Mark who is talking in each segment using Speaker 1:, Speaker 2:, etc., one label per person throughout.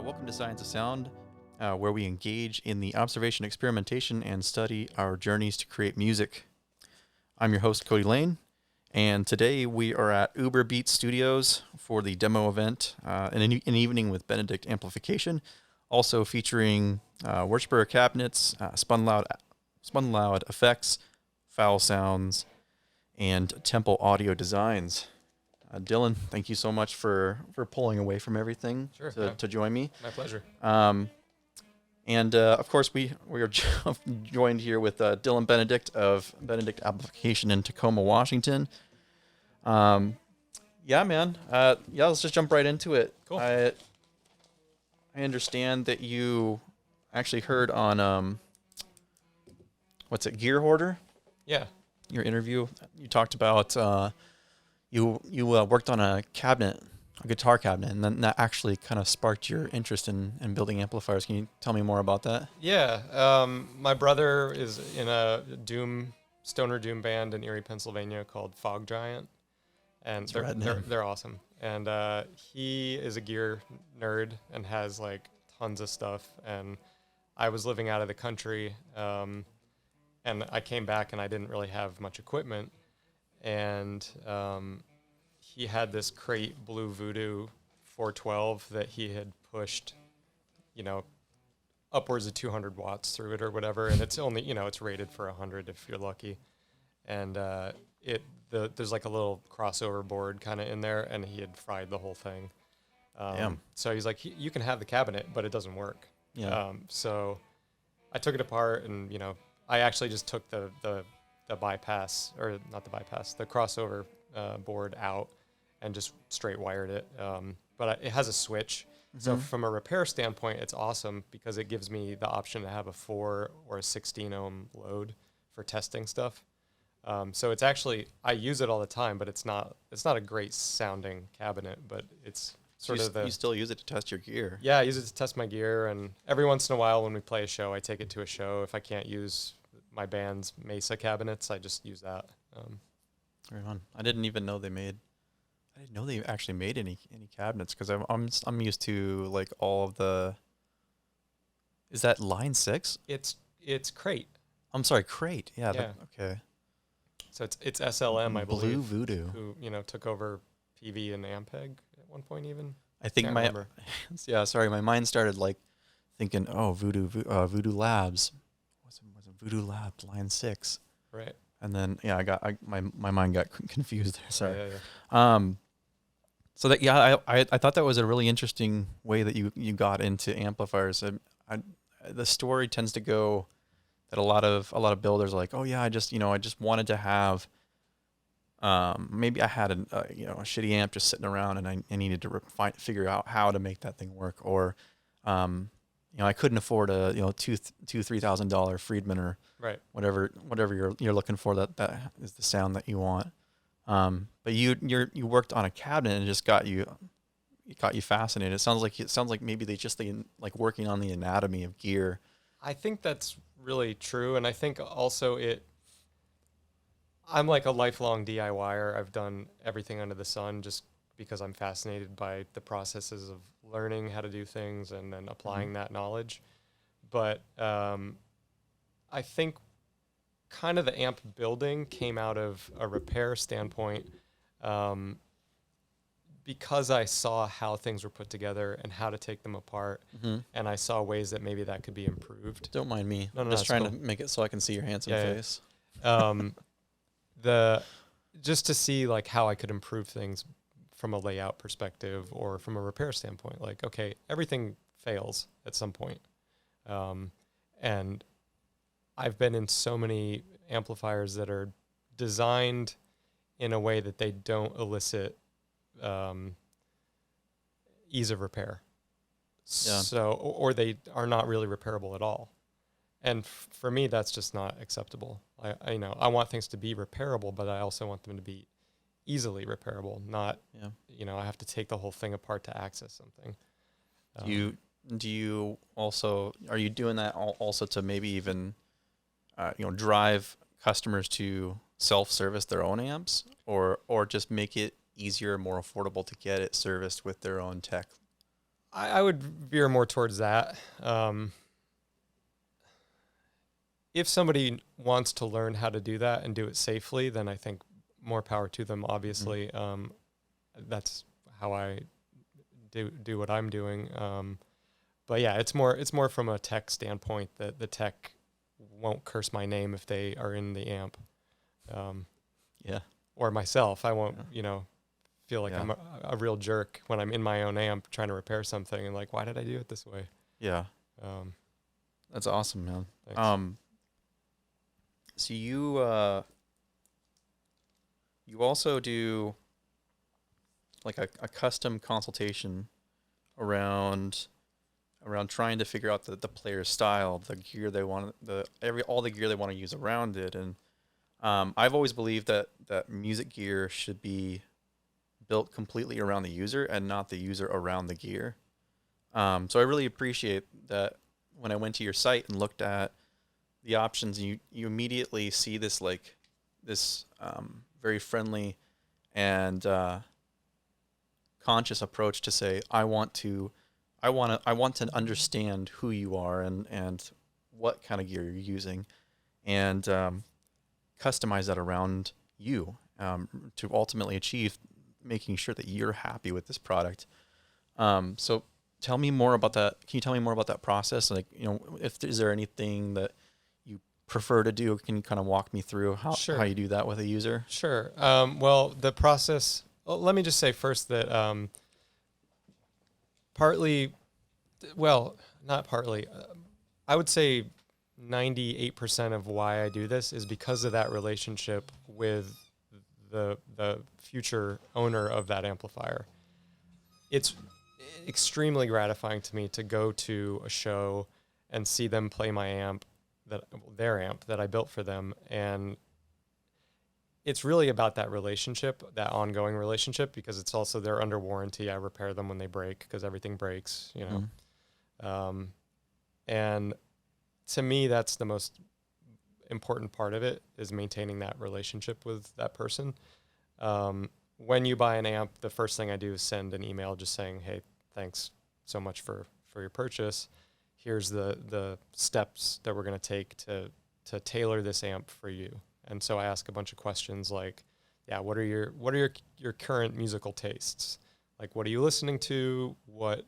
Speaker 1: Welcome to Science of Sound, where we engage in the observation, experimentation, and study our journeys to create music. I'm your host, Cody Lane, and today we are at Uber Beatz Studios for the demo event, an evening with Benedict Amplification, also featuring Wurtzbourger cabinets, Spun Loud Effects, Fowl Sounds, and Temple Audio Designs. Dylan, thank you so much for pulling away from everything to join me.
Speaker 2: My pleasure.
Speaker 1: And of course, we are joined here with Dylan Benedict of Benedict Amplification in Tacoma, Washington. Yeah, man. Let's just jump right into it.
Speaker 2: Cool.
Speaker 1: I understand that you actually heard on Gear Hoarder?
Speaker 2: Yeah.
Speaker 1: Your interview. You talked about you worked on a guitar cabinet, and then that actually kind of sparked your interest in building amplifiers. Can you tell me more about that?
Speaker 2: Yeah. My brother is in a stoner doom band in Erie, Pennsylvania called Fog Giant, and they're awesome. And he is a gear nerd and has like tons of stuff. And I was living out of the country, and I came back and I didn't really have much equipment. And he had this crate Blue Voodoo 412 that he had pushed, upwards of 200 watts through it or whatever. And it's only, it's rated for 100 if you're lucky. And there's like a little crossover board kind of in there, and he had fried the whole thing. So he's like, you can have the cabinet, but it doesn't work.
Speaker 1: Yeah.
Speaker 2: So I took it apart, and I actually just took the bypass, or not the bypass, the crossover board out and just straight wired it. But it has a switch. Mm-hmm. So from a repair standpoint, it's awesome because it gives me the option to have a 4 or a 16 ohm load for testing stuff. So it's actually, I use it all the time, but it's not a great sounding cabinet, but it's
Speaker 1: you still use it to test your gear?
Speaker 2: Yeah, I use it to test my gear. And every once in a while when we play a show, I take it to a show. If I can't use my band's Mesa cabinets, I just use that.
Speaker 1: Right on. I didn't know they actually made any cabinets, because I'm used to like all of the. Is that line 6?
Speaker 2: It's Crate.
Speaker 1: I'm sorry, Crate. Yeah. Okay.
Speaker 2: So it's SLM, I believe.
Speaker 1: Blue Voodoo.
Speaker 2: Who took over PV and Ampeg at one point even.
Speaker 1: I think my mind started like thinking, Voodoo Labs. Was it Voodoo Labs line 6?
Speaker 2: Right.
Speaker 1: And then my mind got confused there. Sorry.
Speaker 2: Yeah.
Speaker 1: So that I thought that was a really interesting way that you got into amplifiers. The story tends to go that a lot of builders are like, oh yeah, I just wanted to have. Maybe I had a shitty amp just sitting around, and I needed to figure out how to make that thing work, or I couldn't afford a $2,000-$3,000 Friedman or
Speaker 2: right.
Speaker 1: whatever you're looking for that is the sound that you want. But you worked on a cabinet and it just got you fascinated. It sounds like maybe they like working on the anatomy of gear.
Speaker 2: I think that's really true, and I think also I'm like a lifelong DIYer. I've done everything under the sun just because I'm fascinated by the processes of learning how to do things and then applying that knowledge. But I think kind of the amp building came out of a repair standpoint, because I saw how things were put together and how to take them apart, and I saw ways that maybe that could be improved.
Speaker 1: Don't mind me.
Speaker 2: No,
Speaker 1: I'm just trying to make it so I can see your handsome face.
Speaker 2: Just to see like how I could improve things from a layout perspective or from a repair standpoint. Like, okay, everything fails at some point. And I've been in so many amplifiers that are designed in a way that they don't elicit ease of repair.
Speaker 1: Yeah.
Speaker 2: So, or they are not really repairable at all. And for me, that's just not acceptable. I want things to be repairable, but I also want them to be easily repairable. Not, I have to take the whole thing apart to access something.
Speaker 1: Do you also, are you doing that also to maybe even, drive customers to self-service their own amps, or just make it easier, more affordable to get it serviced with their own tech?
Speaker 2: I would veer more towards that. If somebody wants to learn how to do that and do it safely, then I think more power to them. Obviously, that's how I do what I'm doing. But yeah, it's more from a tech standpoint that the tech won't curse my name if they are in the amp.
Speaker 1: Yeah.
Speaker 2: Or myself, I won't, feel like I'm a real jerk when I'm in my own amp trying to repair something and like, why did I do it this way?
Speaker 1: Yeah. That's awesome, man.
Speaker 2: Thanks.
Speaker 1: So you also do like a custom consultation around trying to figure out the player's style, the gear they want, all the gear they want to use around it. And I've always believed that music gear should be built completely around the user and not the user around the gear. So I really appreciate that when I went to your site and looked at the options, you immediately see this very friendly and conscious approach to say, I want to understand who you are and what kind of gear you're using, and customize that around you to ultimately achieve making sure that you're happy with this product. So tell me more about that. Can you tell me more about that process? Like, is there anything that you prefer to do? Can you kind of walk me through how you do that with a user?
Speaker 2: Sure. Well, the process, let me just say first that not partly, I would say 98% of why I do this is because of that relationship with the future owner of that amplifier. It's extremely gratifying to me to go to a show and see them play their amp that I built for them. And it's really about that relationship, that ongoing relationship, because it's also, they're under warranty. I repair them when they break because everything breaks, and to me, that's the most important part of it, is maintaining that relationship with that person. When you buy an amp, the first thing I do is send an email just saying, hey, thanks so much for your purchase. Here's the steps that we're going to take to tailor this amp for you. And so I ask a bunch of questions like, what are your current musical tastes? Like, what are you listening to? What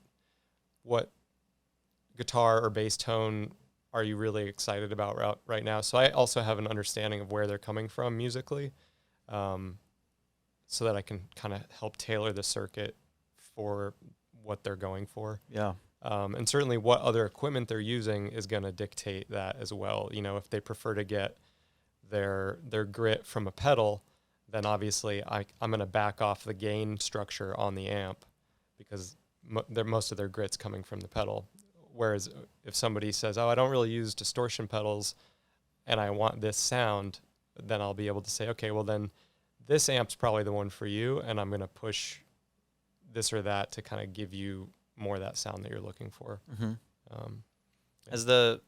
Speaker 2: guitar or bass tone are you really excited about right now? So I also have an understanding of where they're coming from musically, so that I can kind of help tailor the circuit for what they're going for.
Speaker 1: Yeah.
Speaker 2: And certainly what other equipment they're using is going to dictate that as well. If they prefer to get their grit from a pedal, then obviously I'm going to back off the gain structure on the amp because most of their grit's coming from the pedal. Whereas if somebody says, I don't really use distortion pedals and I want this sound, then I'll be able to say, okay, well then this amp's probably the one for you, and I'm going to push this or that to kind of give you more of that sound that you're looking for.
Speaker 1: Mm-hmm. Has that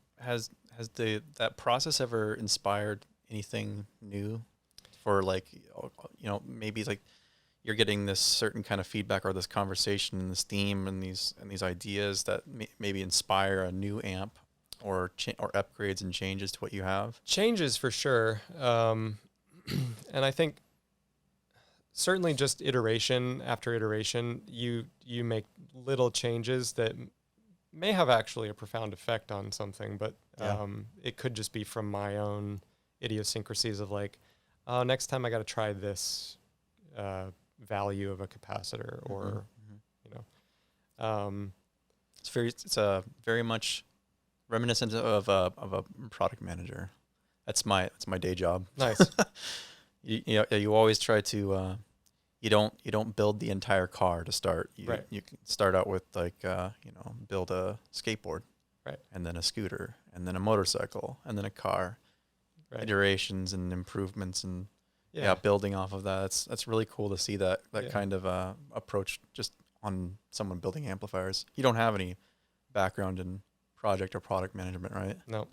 Speaker 1: process ever inspired anything new for, like, maybe like you're getting this certain kind of feedback or this conversation and this theme and these ideas that maybe inspire a new amp or upgrades and changes to what you have?
Speaker 2: Changes for sure. And I think certainly just iteration after iteration, you make little changes that may have actually a profound effect on something, but it could just be from my own idiosyncrasies of like, next time I got to try this value of a capacitor, or
Speaker 1: it's very much reminiscent of a product manager. That's my day job.
Speaker 2: Nice.
Speaker 1: You always try to you don't build the entire car to start. You can start out with like build a skateboard,
Speaker 2: right,
Speaker 1: and then a scooter, and then a motorcycle, and then a car. Right. Iterations and improvements and building off of that. That's really cool to see that kind of approach just on someone building amplifiers. You don't have any background in project or product management, right?
Speaker 2: No.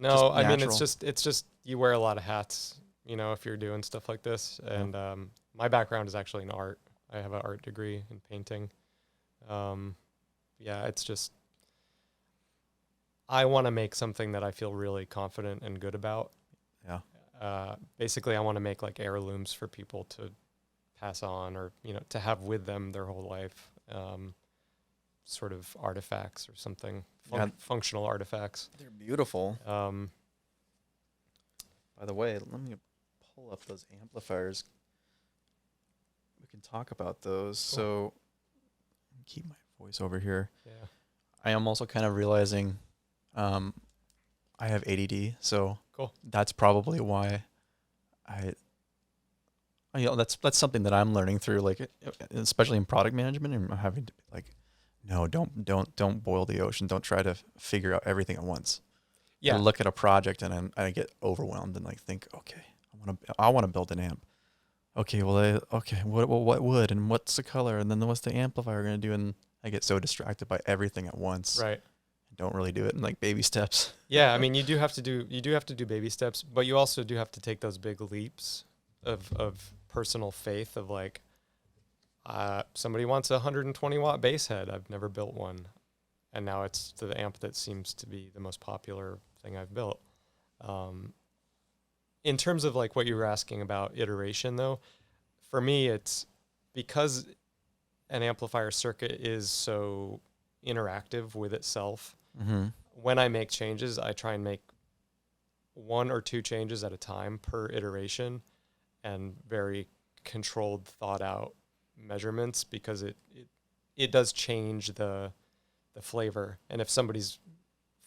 Speaker 2: I mean, it's just you wear a lot of hats, if you're doing stuff like this. And my background is actually in art. I have an art degree in painting. yeah, it's just, I want to make something that I feel really confident and good about.
Speaker 1: Yeah.
Speaker 2: Basically, I want to make like heirlooms for people to pass on, or, you know, to have with them their whole life, sort of artifacts or something, functional artifacts.
Speaker 1: They're beautiful. By the way, let me pull up those amplifiers. We can talk about those. Cool. So keep my voice over here.
Speaker 2: Yeah.
Speaker 1: I am also kind of realizing I have ADD, so
Speaker 2: cool.
Speaker 1: That's probably why that's something that I'm learning through, like especially in product management, and I'm having to be like, no, don't boil the ocean. Don't try to figure out everything at once. Yeah. I look at a project and I get overwhelmed and like think, okay, I want to build an amp. Okay, well, what wood and what's the color and then what's the amplifier going to do? And I get so distracted by everything at once.
Speaker 2: Right.
Speaker 1: I don't really do it in like baby steps.
Speaker 2: Yeah, I mean, you do have to do baby steps, but you also do have to take those big leaps of personal faith of like, somebody wants a 120 watt bass head. I've never built one. And now it's the amp that seems to be the most popular thing I've built. In terms of like what you were asking about iteration though, for me, it's because an amplifier circuit is so interactive with itself. Mm-hmm. When I make changes, I try and make 1 or 2 changes at a time per iteration, and very controlled, thought out measurements, because it does change the flavor. And if somebody's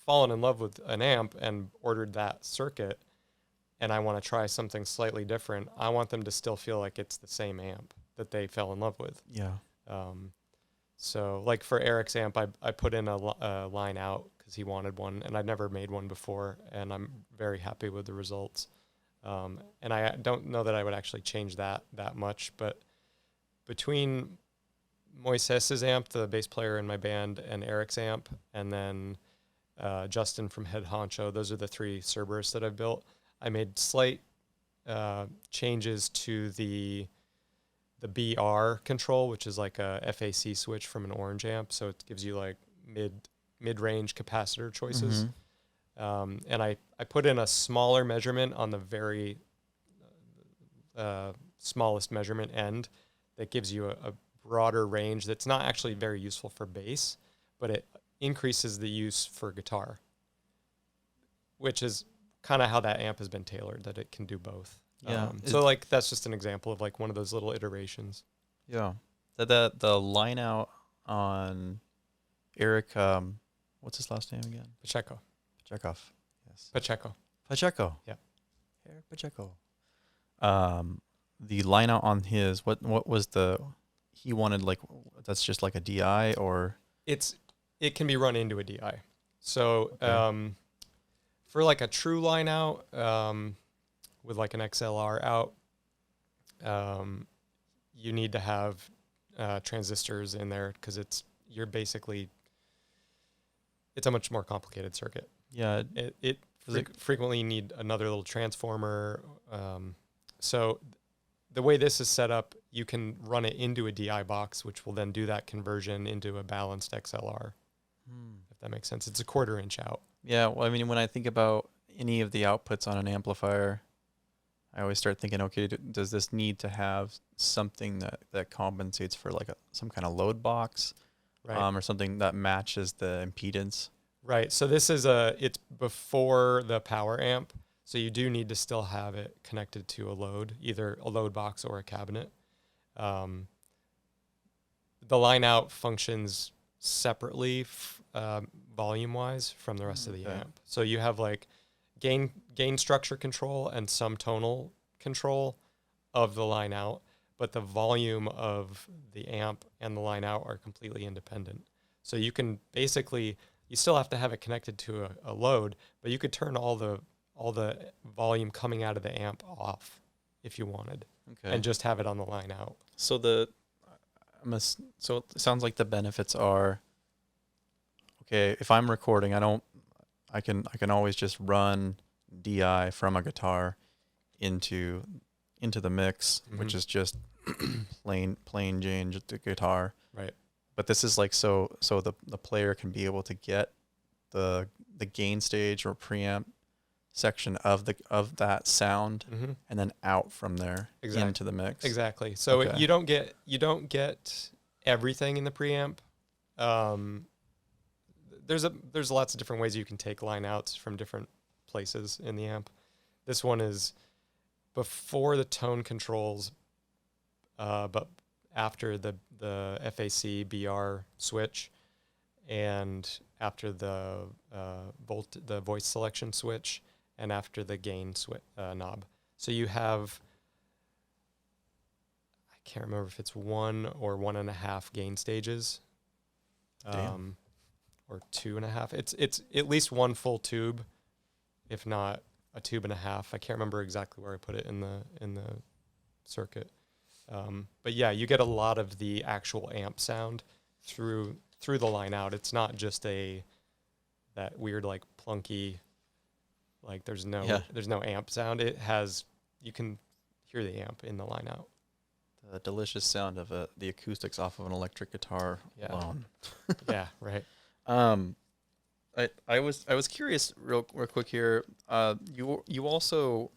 Speaker 2: fallen in love with an amp and ordered that circuit, and I want to try something slightly different, I want them to still feel like it's the same amp that they fell in love with.
Speaker 1: Yeah.
Speaker 2: So like for Eric's amp, I put in a line out because he wanted one, and I've never made one before, and I'm very happy with the results. And I don't know that I would actually change that much, but between Moises's amp, the bass player in my band, and Eric's amp, and then Justin from Head Honcho, those are the 3 Cerberus that I've built. I made slight changes to the BR control, which is like a FAC switch from an Orange amp, so it gives you like mid-range capacitor choices. Mm-hmm. And I put in a smaller measurement on the very smallest measurement end that gives you a broader range that's not actually very useful for bass, but it increases the use for guitar, which is kind of how that amp has been tailored, that it can do both.
Speaker 1: Yeah.
Speaker 2: So like that's just an example of like one of those little iterations.
Speaker 1: Yeah. The line out on Eric, what's his last name again?
Speaker 2: Pacheco.
Speaker 1: Yes.
Speaker 2: Pacheco.
Speaker 1: Yeah. Eric Pacheco. The line out on his, what was he wanted, like, that's just like a DI, or?
Speaker 2: It can be run into a DI. So, okay. For like a true line out, with like an XLR out, you need to have transistors in there, because it's a much more complicated circuit.
Speaker 1: Yeah.
Speaker 2: Frequently you need another little transformer. So the way this is set up, you can run it into a DI box, which will then do that conversion into a balanced XLR. If that makes sense. It's a 1/4 inch out.
Speaker 1: Yeah. Well, I mean, when I think about any of the outputs on an amplifier, I always start thinking, okay, does this need to have something that compensates for like some kind of load box, right? Or something that matches the impedance?
Speaker 2: Right. So this is it's before the power amp. So you do need to still have it connected to a load, either a load box or a cabinet. The line out functions separately, volume wise, from the rest of the amp. So you have like gain structure control and some tonal control of the line out, but the volume of the amp and the line out are completely independent. So you can basically, you still have to have it connected to a load, but you could turn all the volume coming out of the amp off if you wanted, and just have it on the line out.
Speaker 1: So so it sounds like the benefits are, okay, if I'm recording, I can always just run DI from a guitar into the mix, which is just plain Jane, just a guitar.
Speaker 2: Right.
Speaker 1: but this is like so the player can be able to get the gain stage or preamp section of that sound and then out from there into the mix.
Speaker 2: Exactly. So you don't get everything in the preamp. There's lots of different ways you can take line outs from different places in the amp. This one is before the tone controls, but after the FAC BR switch, and after the voice selection switch, and after the gain knob. So you have, I can't remember if it's 1 or 1.5 gain stages, or 2.5. It's at least one full tube, if not a tube and a half. I can't remember exactly where I put it in the circuit. But yeah, you get a lot of the actual amp sound through the line out. It's not just that weird like plunky, like there's no amp sound. You can hear the amp in the line out.
Speaker 1: The delicious sound of the acoustics off of an electric guitar alone.
Speaker 2: Yeah, right.
Speaker 1: I was curious real quick here. You also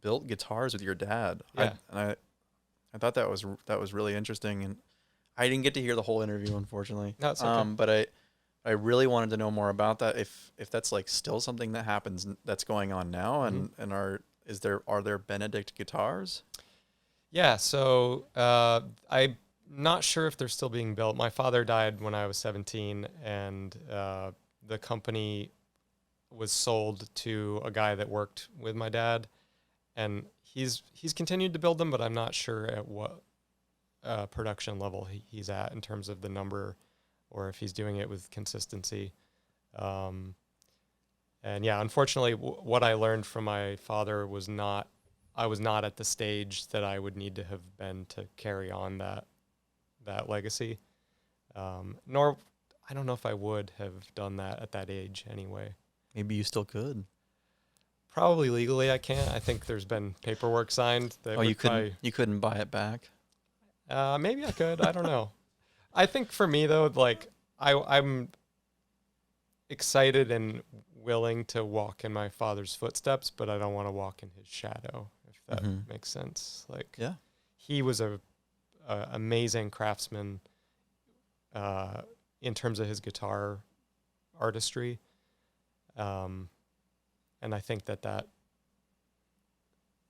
Speaker 1: built guitars with your dad.
Speaker 2: Yeah.
Speaker 1: I thought that was really interesting, and I didn't get to hear the whole interview, unfortunately.
Speaker 2: No, it's okay.
Speaker 1: But I really wanted to know more about that. If that's like still something that happens, that's going on now, and are there Benedict guitars?
Speaker 2: Yeah. So I'm not sure if they're still being built. My father died when I was 17, and the company was sold to a guy that worked with my dad, and he's continued to build them, but I'm not sure at what production level he's at in terms of the number, or if he's doing it with consistency. And yeah, unfortunately, what I learned from my father was I was not at the stage that I would need to have been to carry on that legacy. Nor, I don't know if I would have done that at that age anyway.
Speaker 1: Maybe you still could.
Speaker 2: Probably legally I can't. I think there's been paperwork signed that
Speaker 1: you couldn't buy it back?
Speaker 2: Maybe I could. I don't know. I think for me though, like I'm excited and willing to walk in my father's footsteps, but I don't want to walk in his shadow, if that makes sense. Like, he was a amazing craftsman in terms of his guitar artistry. And I think that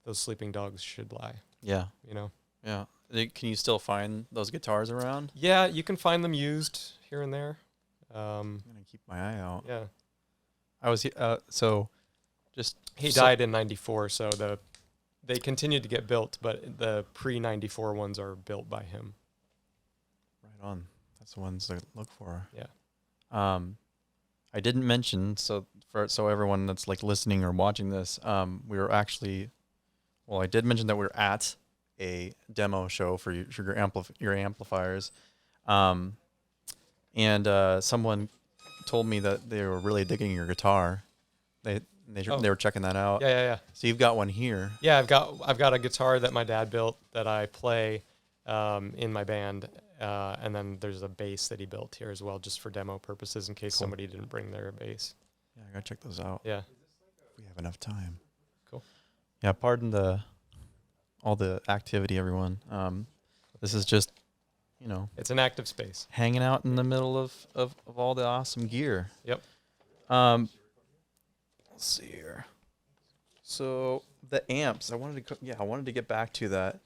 Speaker 2: those sleeping dogs should lie.
Speaker 1: Yeah.
Speaker 2: You know?
Speaker 1: Yeah. Can you still find those guitars around?
Speaker 2: Yeah, you can find them used here and there.
Speaker 1: I'm going to keep my eye out.
Speaker 2: Yeah.
Speaker 1: I was,
Speaker 2: he died in 94, so they continued to get built, but the pre-94 ones are built by him.
Speaker 1: Right on. That's the ones I look for.
Speaker 2: Yeah.
Speaker 1: I didn't mention, so everyone that's like listening or watching this, we were actually, I did mention that we're at a demo show for your amplifiers, and someone told me that they were really digging your guitar. They were checking that out.
Speaker 2: Yeah.
Speaker 1: So you've got one here.
Speaker 2: Yeah, I've got a guitar that my dad built that I play in my band. And then there's a bass that he built here as well, just for demo purposes in case somebody didn't bring their bass.
Speaker 1: Yeah, I gotta check those out.
Speaker 2: Yeah.
Speaker 1: If we have enough time.
Speaker 2: Cool.
Speaker 1: Yeah, pardon all the activity, everyone. This is just,
Speaker 2: it's an active space.
Speaker 1: Hanging out in the middle of all the awesome gear.
Speaker 2: Yep.
Speaker 1: Let's see here. So the amps, I wanted to get back to that.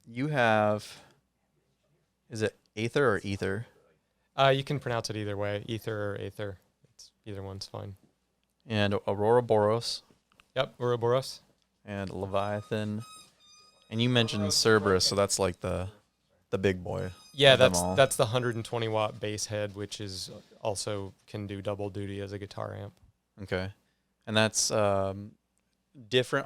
Speaker 1: You have, is it Aether or Ether?
Speaker 2: You can pronounce it either way, Ether or Aether. Either one's fine.
Speaker 1: And Aurora Boros.
Speaker 2: Yep, Ouroboros.
Speaker 1: And Leviathan. And you mentioned Cerberus, so that's like the big boy.
Speaker 2: Yeah, that's the 120 watt bass head, which is also can do double duty as a guitar amp.
Speaker 1: Okay. And that's different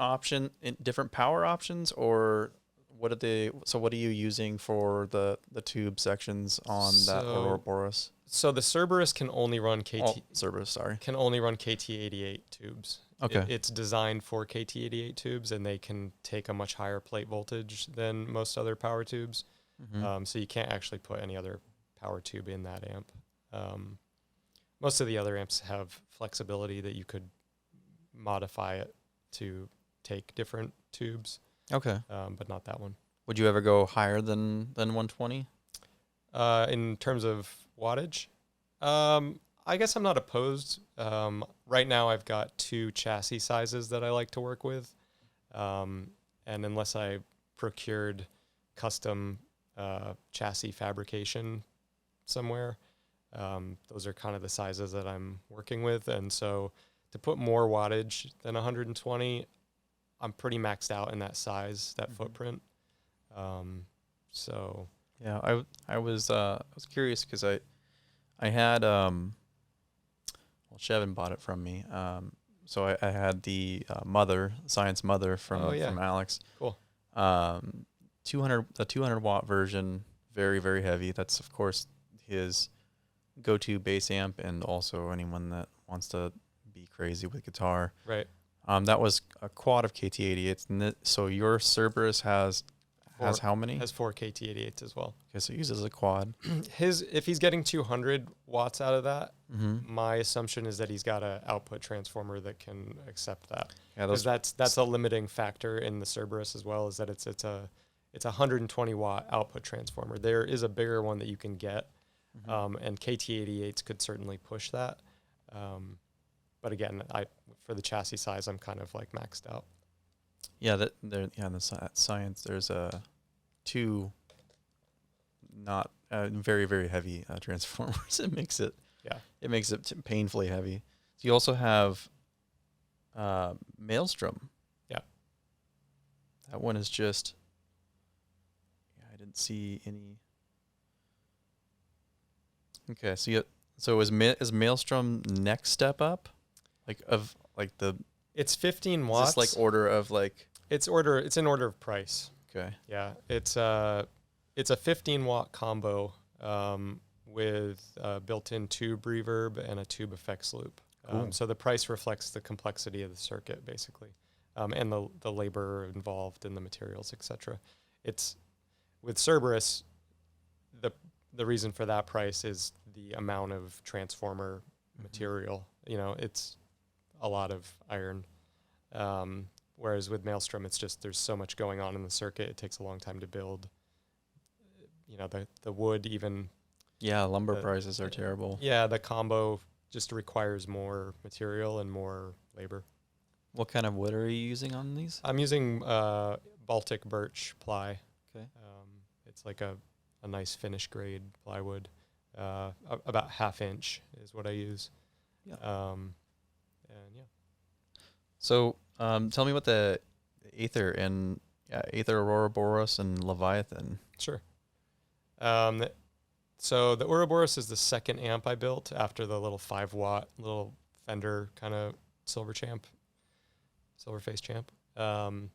Speaker 1: power options, or what are you using for the tube sections on that Ouroboros?
Speaker 2: So the Cerberus can only run
Speaker 1: Cerberus, sorry.
Speaker 2: Can only run KT88 tubes.
Speaker 1: Okay.
Speaker 2: It's designed for KT88 tubes, and they can take a much higher plate voltage than most other power tubes. So you can't actually put any other power tube in that amp. Most of the other amps have flexibility that you could modify it to take different tubes.
Speaker 1: Okay.
Speaker 2: But not that one.
Speaker 1: Would you ever go higher than 120?
Speaker 2: In terms of wattage, I guess I'm not opposed. Right now I've got 2 chassis sizes that I like to work with. And unless I procured custom chassis fabrication somewhere, those are kind of the sizes that I'm working with. And so to put more wattage than 120, I'm pretty maxed out in that size, that footprint. So
Speaker 1: yeah, I was curious because I had Chevin bought it from me. So I had the Science Mother from Alex.
Speaker 2: Cool.
Speaker 1: The 200 watt version, very, very heavy. That's of course his go-to bass amp, and also anyone that wants to be crazy with guitar.
Speaker 2: Right.
Speaker 1: That was a quad of KT88s. So your Cerberus has how many?
Speaker 2: Has 4 KT88s as well.
Speaker 1: Okay, so it uses a quad.
Speaker 2: If he's getting 200 watts out of that, my assumption is that he's got an output transformer that can accept that. Yeah, that's a limiting factor in the Cerberus as well, is that it's a 120 watt output transformer. There is a bigger one that you can get, and KT88s could certainly push that. But again, for the chassis size, I'm kind of like maxed out.
Speaker 1: Yeah, in the Science, there's 2 not very, very heavy transformers. It makes it painfully heavy. So you also have Maelstrom.
Speaker 2: Yeah,
Speaker 1: that one is just. I didn't see any. Okay, so is Maelstrom next step up,
Speaker 2: It's 15 watts.
Speaker 1: Is this order of
Speaker 2: It's in order of price.
Speaker 1: Okay.
Speaker 2: Yeah, it's a 15 watt combo with a built-in tube reverb and a tube effects loop.
Speaker 1: Cool.
Speaker 2: So the price reflects the complexity of the circuit, basically, and the labor involved in the materials, etc. It's with Cerberus, the reason for that price is the amount of transformer material. It's a lot of iron. Whereas with Maelstrom, it's just there's so much going on in the circuit. It takes a long time to build. The wood even.
Speaker 1: Yeah, lumber prices are terrible.
Speaker 2: Yeah, the combo just requires more material and more labor.
Speaker 1: What kind of wood are you using on these?
Speaker 2: I'm using Baltic birch ply.
Speaker 1: Okay.
Speaker 2: It's like a nice finish grade plywood. About 1/2 inch is what I use.
Speaker 1: Yeah.
Speaker 2: And yeah.
Speaker 1: So tell me about the Aether and Aether, Ouroboros, and Leviathan.
Speaker 2: Sure. So the Ouroboros is the second amp I built after the little 5 watt little Fender kind of silver face champ. And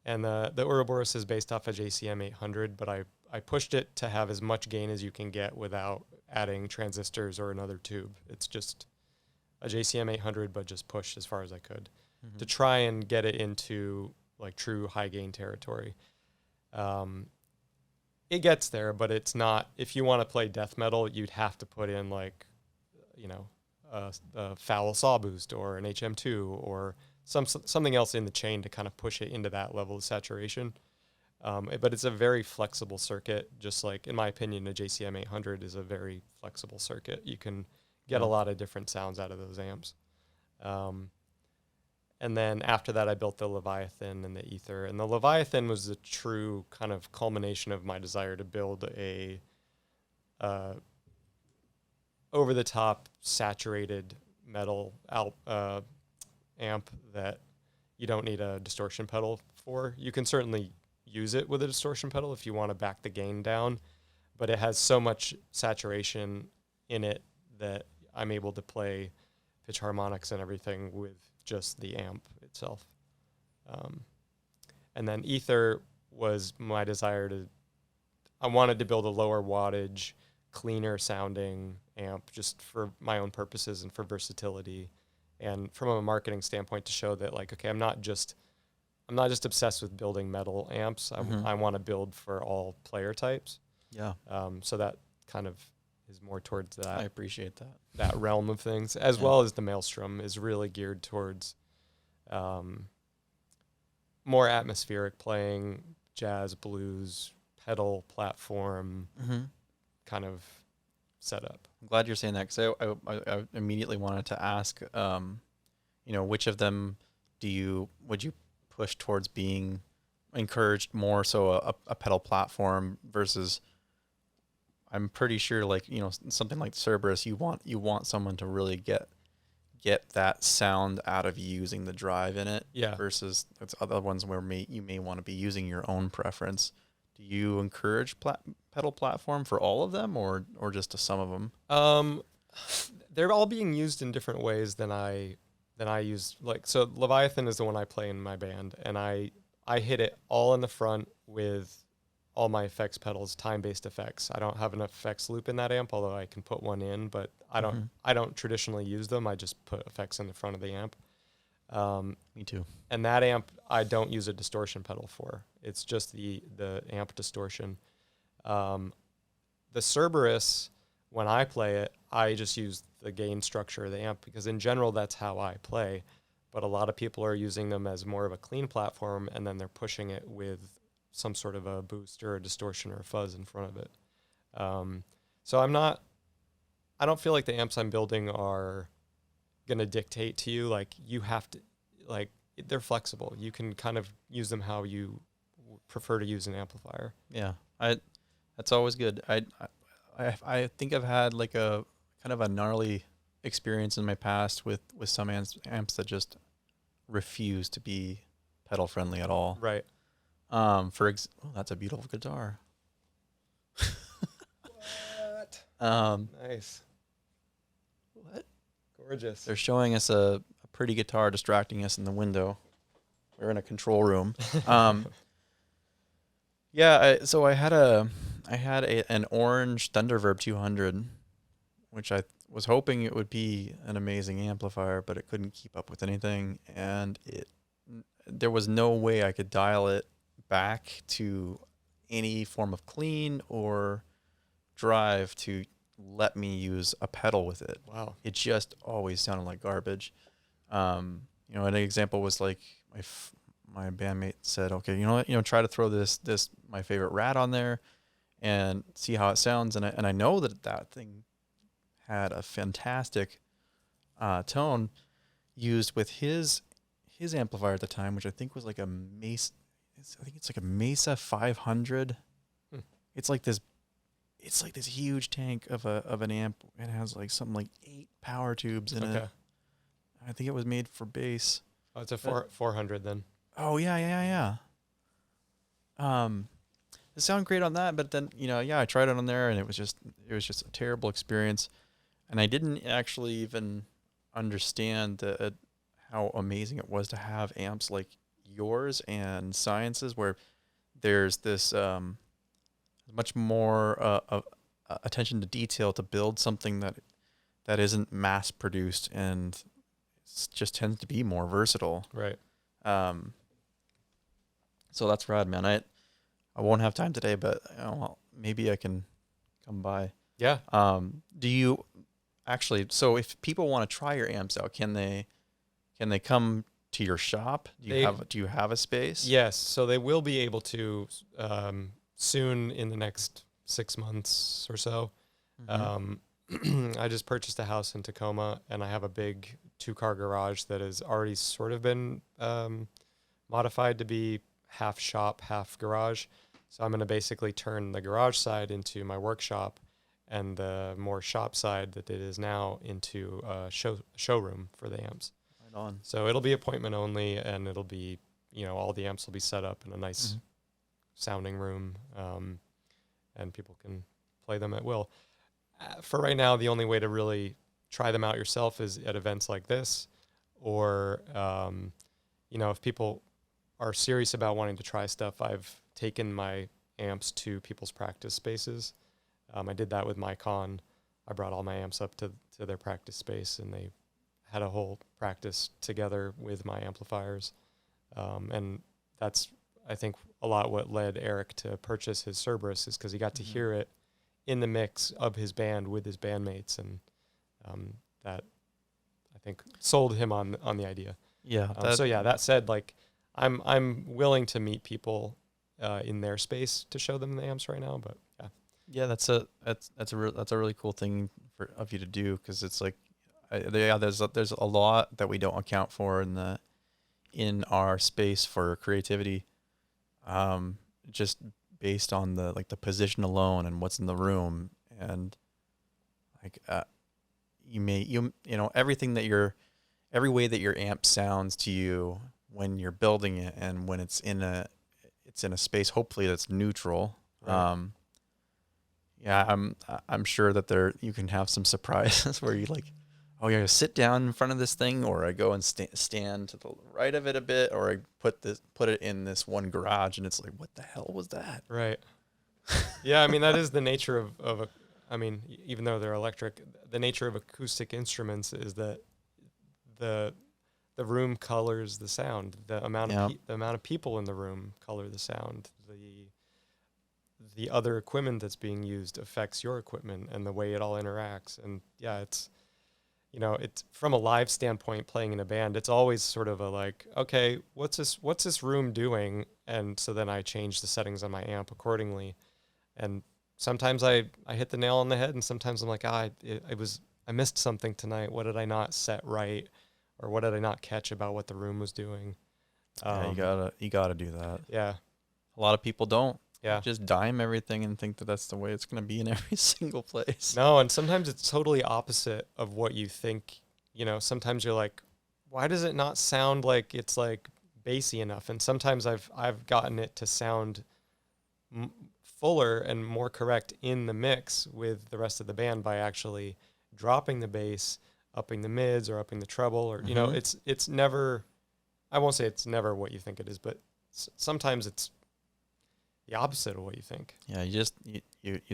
Speaker 2: the Ouroboros is based off a JCM 800, but I pushed it to have as much gain as you can get without adding transistors or another tube. It's just a JCM 800, but just pushed as far as I could to try and get it into like true high gain territory. It gets there, but it's not. If you want to play death metal, you'd have to put in like, a Fowl Sawboost or an HM2 or something else in the chain to kind of push it into that level of saturation. But it's a very flexible circuit, just like, in my opinion, a JCM 800 is a very flexible circuit. You can get a lot of different sounds out of those amps. And then after that, I built the Leviathan and the Aether. And the Leviathan was the true kind of culmination of my desire to build a over-the-top saturated metal amp that you don't need a distortion pedal for. You can certainly use it with a distortion pedal if you want to back the gain down, but it has so much saturation in it that I'm able to play pitch harmonics and everything with just the amp itself. And then Aether was my desire I wanted to build a lower wattage, cleaner sounding amp just for my own purposes and for versatility. And from a marketing standpoint to show that, like, okay, I'm not just I'm not just obsessed with building metal amps. I want to build for all player types.
Speaker 1: Yeah.
Speaker 2: So that kind of is more towards that.
Speaker 1: I appreciate that.
Speaker 2: That realm of things, as well as the Maelstrom is really geared towards more atmospheric playing, jazz, blues, pedal, platform kind of setup.
Speaker 1: I'm glad you're saying that, because I immediately wanted to ask, which of them would you push towards being encouraged more so a pedal platform versus, I'm pretty sure like, something like Cerberus, you want someone to really get that sound out of using the drive in it.
Speaker 2: Yeah.
Speaker 1: Versus it's other ones where you may want to be using your own preference. Do you encourage pedal platform for all of them or just to some of them?
Speaker 2: They're all being used in different ways than I use. Like, so Leviathan is the one I play in my band, and I hit it all in the front with all my effects pedals, time-based effects. I don't have an effects loop in that amp, although I can put one in, but I don't traditionally use them. I just put effects in the front of the amp.
Speaker 1: Me too.
Speaker 2: And that amp, I don't use a distortion pedal for. It's just the amp distortion. The Cerberus, when I play it, I just use the gain structure of the amp because in general, that's how I play. But a lot of people are using them as more of a clean platform, and then they're pushing it with some sort of a boost or a distortion or a fuzz in front of it. So I don't feel like the amps I'm building are going to dictate to you, like you have to, like they're flexible. You can kind of use them how you prefer to use an amplifier.
Speaker 1: Yeah. That's always good. I think I've had like a kind of a gnarly experience in my past with some amps that just refuse to be pedal friendly at all.
Speaker 2: Right.
Speaker 1: That's a beautiful guitar.
Speaker 2: What? Nice.
Speaker 1: What?
Speaker 2: Gorgeous.
Speaker 1: They're showing us a pretty guitar distracting us in the window. We're in a control room. So I had an orange Thunderverb 200, which I was hoping it would be an amazing amplifier, but it couldn't keep up with anything, and there was no way I could dial it back to any form of clean or drive to let me use a pedal with it.
Speaker 2: Wow.
Speaker 1: It just always sounded like garbage. An example was like my bandmate said, okay, you know what, try to throw this my favorite Rat on there and see how it sounds. And I know that thing had a fantastic tone used with his amplifier at the time, which I think was like a Mesa. I think it's like a Mesa 500. It's like this huge tank of an amp. It has like something like 8 power tubes in it. I think it was made for bass.
Speaker 2: Oh, it's a 400 then.
Speaker 1: Oh yeah. It sounded great on that, but then I tried it on there and it was just a terrible experience, and I didn't actually even understand how amazing it was to have amps like yours and Science's, where there's this much more attention to detail to build something that isn't mass produced and just tends to be more versatile.
Speaker 2: Right.
Speaker 1: So that's rad, man. I won't have time today, but maybe I can come by.
Speaker 2: Yeah.
Speaker 1: Do you actually? So if people want to try your amps out, can they come to your shop? Do you have a space?
Speaker 2: Yes. So they will be able to soon in the next 6 months or so. I just purchased a house in Tacoma, and I have a big 2-car garage that has already sort of been modified to be half shop, half garage. So I'm going to basically turn the garage side into my workshop and the more shop side that it is now into a showroom for the amps.
Speaker 1: Right on.
Speaker 2: So it'll be appointment only, and it'll be, all the amps will be set up in a nice sounding room, and people can play them at will. For right now, the only way to really try them out yourself is at events like this, or, if people are serious about wanting to try stuff, I've taken my amps to people's practice spaces. I did that with MyCon. I brought all my amps up to their practice space, and they had a whole practice together with my amplifiers. And that's, I think, a lot what led Eric to purchase his Cerberus, is because he got to hear it in the mix of his band with his bandmates, and that, I think, sold him on the idea.
Speaker 1: Yeah.
Speaker 2: So yeah, that said, like, I'm willing to meet people in their space to show them the amps right now, but yeah.
Speaker 1: Yeah, that's a really cool thing of you to do, because it's like, there's a lot that we don't account for in our space for creativity, just based on the position alone and what's in the room, and like you know everything every way that your amp sounds to you when you're building it, and when it's in a space hopefully that's neutral.
Speaker 2: Right.
Speaker 1: Yeah, I'm sure that you can have some surprises where you like, oh yeah, I sit down in front of this thing, or I go and stand to the right of it a bit, or I put it in this one garage, and it's like, what the hell was that?
Speaker 2: Right. Yeah, I mean, that is the nature of a, I mean, even though they're electric, the nature of acoustic instruments is that the room colors the sound. The amount of people in the room color the sound. The other equipment that's being used affects your equipment and the way it all interacts. And yeah, it's, you know, it's from a live standpoint, playing in a band, it's always sort of a like, okay, what's this room doing? And so then I change the settings on my amp accordingly. And sometimes I hit the nail on the head, and sometimes I'm like, I missed something tonight. What did I not set right? Or what did I not catch about what the room was doing?
Speaker 1: Yeah, you gotta do that.
Speaker 2: Yeah.
Speaker 1: A lot of people don't.
Speaker 2: Yeah.
Speaker 1: Just dime everything and think that that's the way it's going to be in every single place.
Speaker 2: No, and sometimes it's totally opposite of what you think. You know, sometimes you're like, why does it not sound like it's like bassy enough? And sometimes I've gotten it to sound fuller and more correct in the mix with the rest of the band by actually dropping the bass, upping the mids, or upping the treble, or you know, it's never, I won't say it's never what you think it is, but sometimes it's the opposite of what you think.
Speaker 1: Yeah, you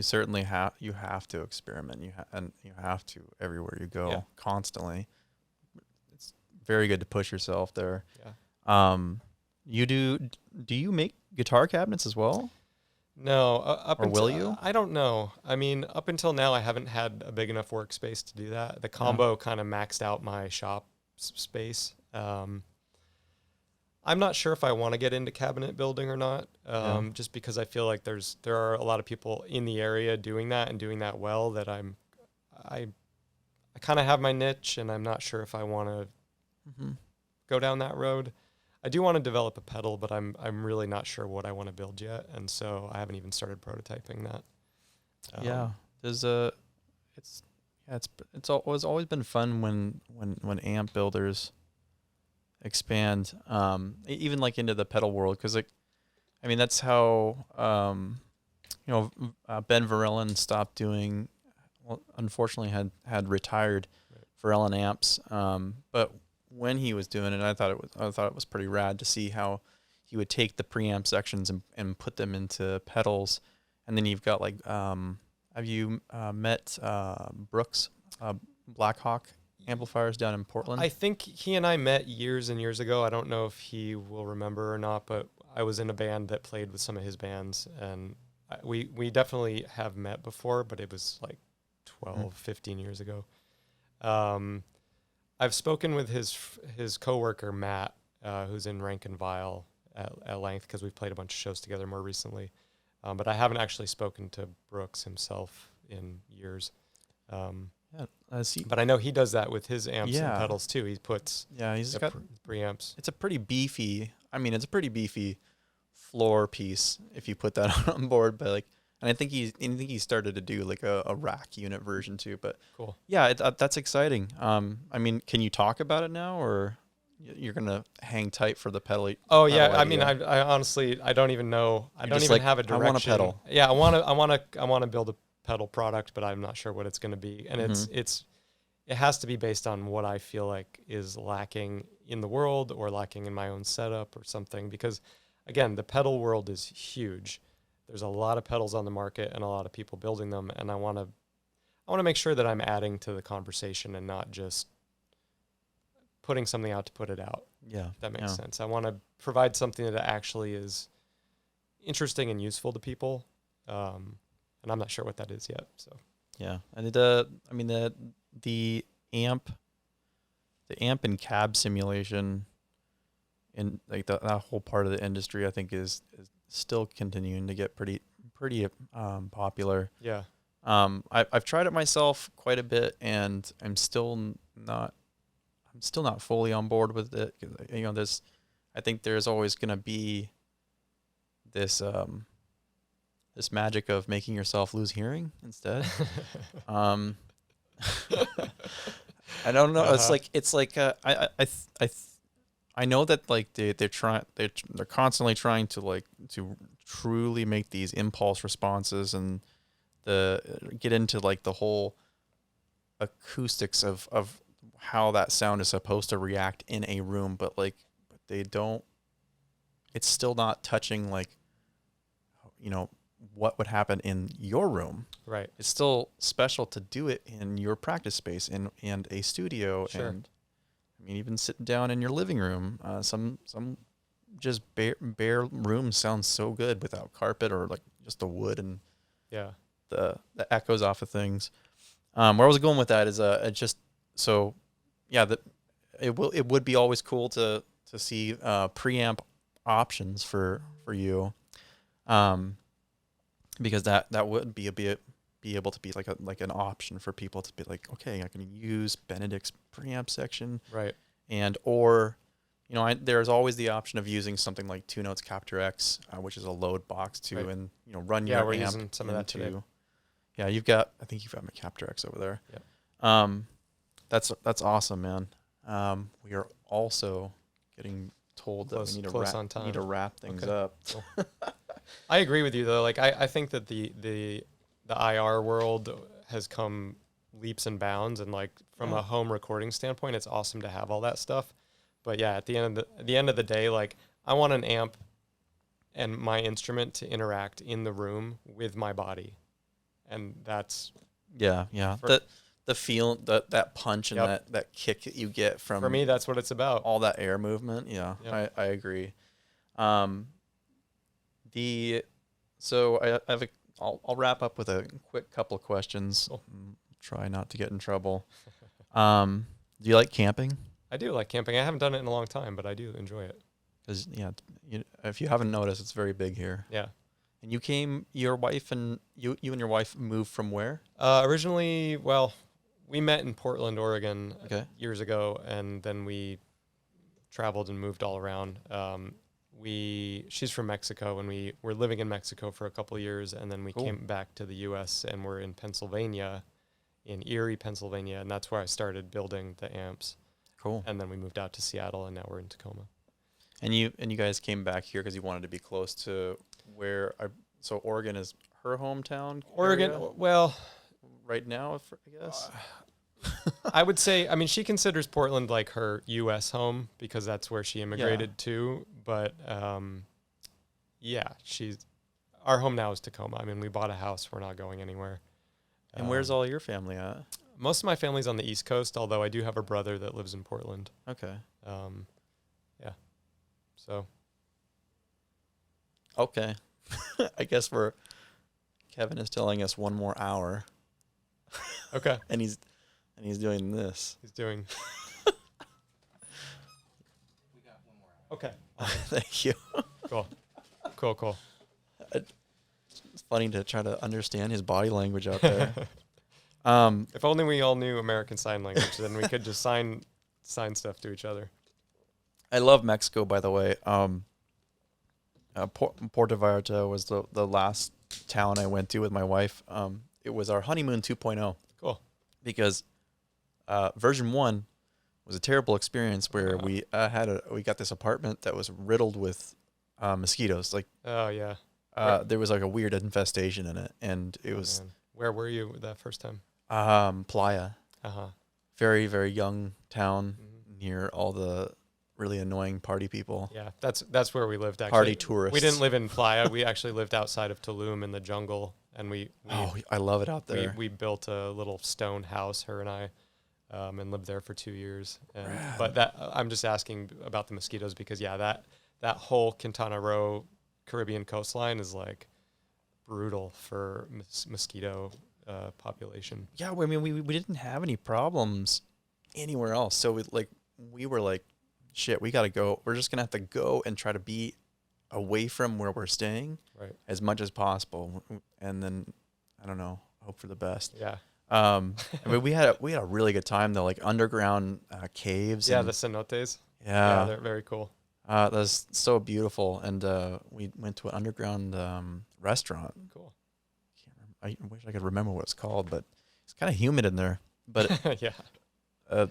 Speaker 1: certainly have to experiment. And you have to everywhere you go, constantly. It's very good to push yourself there.
Speaker 2: Yeah.
Speaker 1: Do you make guitar cabinets as well?
Speaker 2: No,
Speaker 1: will you?
Speaker 2: I don't know. I mean, up until now, I haven't had a big enough workspace to do that. The combo kind of maxed out my shop space. I'm not sure if I want to get into cabinet building or not, just because I feel like there are a lot of people in the area doing that and doing that well, that I kind of have my niche, and I'm not sure if I want to go down that road. I do want to develop a pedal, but I'm really not sure what I want to build yet, and so I haven't even started prototyping that.
Speaker 1: It's always been fun when amp builders expand, even like into the pedal world, because like, I mean, that's how Ben Verellen stopped doing. Well, unfortunately, had retired Verellen amps, but when he was doing it, I thought it was pretty rad to see how he would take the preamp sections and put them into pedals, and then you've got like, have you met Brooks Blackhawk Amplifiers down in Portland?
Speaker 2: I think he and I met years and years ago. I don't know if he will remember or not, but I was in a band that played with some of his bands, and we definitely have met before, but it was like 12, 15 years ago. I've spoken with his coworker, Matt, who's in Rank and Vile at length, because we've played a bunch of shows together more recently. But I haven't actually spoken to Brooks himself in years. But I know he does that with his amps and pedals too. He puts
Speaker 1: he's got
Speaker 2: preamps.
Speaker 1: It's a pretty beefy floor piece if you put that on board. But like, and I think he started to do like a rack unit version too. But
Speaker 2: cool. Yeah,
Speaker 1: that's exciting. I mean, can you talk about it now, or you're gonna hang tight for the pedal?
Speaker 2: Oh yeah, I mean, I honestly don't even know. I don't even have a direction.
Speaker 1: I want a pedal.
Speaker 2: Yeah, I want to build a pedal product, but I'm not sure what it's going to be, and it has to be based on what I feel like is lacking in the world, or lacking in my own setup or something, because again, the pedal world is huge. There's a lot of pedals on the market and a lot of people building them, and I want to make sure that I'm adding to the conversation and not just putting something out to put it out.
Speaker 1: Yeah.
Speaker 2: If that makes sense. I want to provide something that actually is interesting and useful to people. And I'm not sure what that is yet. So
Speaker 1: yeah. And the amp and cab simulation and like that whole part of the industry, I think is still continuing to get pretty popular.
Speaker 2: Yeah.
Speaker 1: I've tried it myself quite a bit, and I'm still not fully on board with it. 'Cause, I think there's always going to be this magic of making yourself lose hearing instead. I don't know. It's like I know that like they're constantly trying to truly make these impulse responses and get into like the whole acoustics of how that sound is supposed to react in a room, but they don't. It's still not touching what would happen in your room.
Speaker 2: Right.
Speaker 1: It's still special to do it in your practice space and a studio.
Speaker 2: Sure.
Speaker 1: And I mean, even sitting down in your living room, some just bare rooms sound so good without carpet or like just the wood and the echoes off of things. Where I was going with that is it would be always cool to see preamp options for you. Because that would be able to be like an option for people to be like, okay, I can use Benedict's preamp section,
Speaker 2: right?
Speaker 1: And or there's always the option of using something like Two Notes Capture X, which is a load box too, right. And run your
Speaker 2: we're
Speaker 1: amp
Speaker 2: using some of that today.
Speaker 1: Yeah, I think you've got my Capture X over there.
Speaker 2: Yeah.
Speaker 1: That's awesome, man. We are also getting told that we need to wrap things up.
Speaker 2: Cool. I agree with you though. Like I think that the IR world has come leaps and bounds, and like from a home recording standpoint, it's awesome to have all that stuff. But yeah, at the end of the day, like I want an amp and my instrument to interact in the room with my body, and that's
Speaker 1: the feel, that punch and that kick that you get from.
Speaker 2: For me, that's what it's about.
Speaker 1: All that air movement. Yeah. I agree. I'll wrap up with a quick couple of questions.
Speaker 2: Cool.
Speaker 1: Try not to get in trouble. Do you like camping?
Speaker 2: I do like camping. I haven't done it in a long time, but I do enjoy it.
Speaker 1: Because if you haven't noticed, it's very big here.
Speaker 2: Yeah.
Speaker 1: And your wife and your wife moved from where?
Speaker 2: Originally, we met in Portland, Oregon, years ago, and then we traveled and moved all around. She's from Mexico, and we were living in Mexico for a couple of years, and then we came back to the U.S. and we're in Pennsylvania, in Erie, Pennsylvania, and that's where I started building the amps.
Speaker 1: Cool.
Speaker 2: And then we moved out to Seattle, and now we're in Tacoma.
Speaker 1: And you guys came back here because you wanted to be close to where? So Oregon is her hometown.
Speaker 2: Oregon,
Speaker 1: area?
Speaker 2: Well,
Speaker 1: right now, I guess.
Speaker 2: I would say, I mean, she considers Portland like her U.S. home because that's where she immigrated to. But our home now is Tacoma. I mean, we bought a house. We're not going anywhere.
Speaker 1: And where's all your family at?
Speaker 2: Most of my family's on the East Coast, although I do have a brother that lives in Portland.
Speaker 1: Okay.
Speaker 2: Yeah. So.
Speaker 1: Okay. I guess Kevin is telling us one more hour.
Speaker 2: Okay.
Speaker 1: And he's doing this.
Speaker 2: He's doing. We got one more hour. Okay.
Speaker 1: Thank you.
Speaker 2: Cool.
Speaker 1: It's funny to try to understand his body language out there.
Speaker 2: If only we all knew American Sign Language, then we could just sign stuff to each other.
Speaker 1: I love Mexico, by the way. Puerto Vallarta was the last town I went to with my wife. It was our honeymoon 2.0.
Speaker 2: Cool.
Speaker 1: Because version 1 was a terrible experience where we got this apartment that was riddled with mosquitoes. Like,
Speaker 2: oh yeah.
Speaker 1: There was like a weird infestation in it, and it was.
Speaker 2: Man. Where were you that first time?
Speaker 1: Playa. Very, very young town near all the really annoying party people.
Speaker 2: Yeah, that's where we lived. Actually,
Speaker 1: party tourists.
Speaker 2: We didn't live in Playa. We actually lived outside of Tulum in the jungle, and we
Speaker 1: I love it out there.
Speaker 2: We built a little stone house, her and I, and lived there for 2 years. But that I'm just asking about the mosquitoes because that whole Quintana Roo Caribbean coastline is like brutal for mosquito population.
Speaker 1: Yeah, I mean, we didn't have any problems anywhere else. So we were like, shit, we got to go. We're just going to have to go and try to be away from where we're staying as much as possible. And then, I don't know, hope for the best.
Speaker 2: Yeah.
Speaker 1: I mean, we had a really good time though, like underground caves.
Speaker 2: Yeah, the cenotes.
Speaker 1: Yeah,
Speaker 2: they're very cool.
Speaker 1: That was so beautiful. And we went to an underground restaurant.
Speaker 2: Cool.
Speaker 1: I wish I could remember what it's called, but it's kind of humid in there. But
Speaker 2: yeah,
Speaker 1: a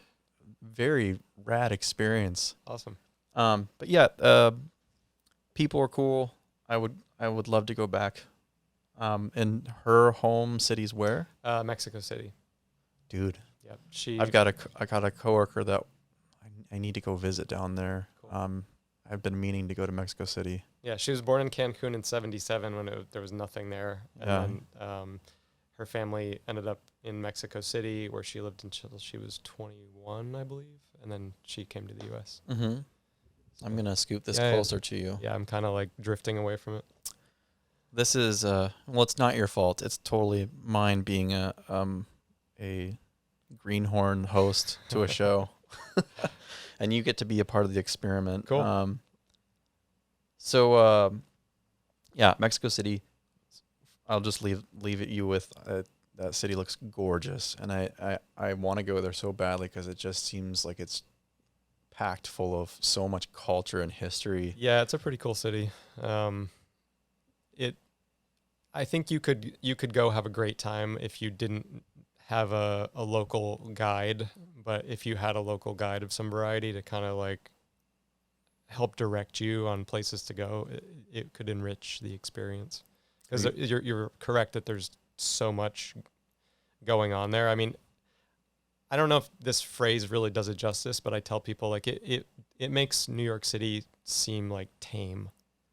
Speaker 1: very rad experience.
Speaker 2: Awesome.
Speaker 1: But yeah, people are cool. I would love to go back. And her home city's where?
Speaker 2: Mexico City.
Speaker 1: Dude.
Speaker 2: Yep.
Speaker 1: I got a coworker that I need to go visit down there. Cool. I've been meaning to go to Mexico City.
Speaker 2: Yeah, she was born in Cancun in '77 when there was nothing there, and then her family ended up in Mexico City, where she lived until she was 21, I believe, and then she came to the U.S.
Speaker 1: Mm-hmm. So I'm gonna scoot this closer to you.
Speaker 2: Yeah, I'm kind of like drifting away from it.
Speaker 1: This is well, it's not your fault. It's totally mine being a greenhorn host to a show, and you get to be a part of the experiment.
Speaker 2: Cool.
Speaker 1: So yeah, Mexico City. I'll just leave it you with that city looks gorgeous, and I want to go there so badly because it just seems like it's packed full of so much culture and history.
Speaker 2: Yeah, it's a pretty cool city. I think you could go have a great time if you didn't have a local guide, but if you had a local guide of some variety to kind of like help direct you on places to go, it could enrich the experience. Because you're correct that there's so much going on there. I mean, I don't know if this phrase really does it justice, but I tell people like it makes New York City seem like tame.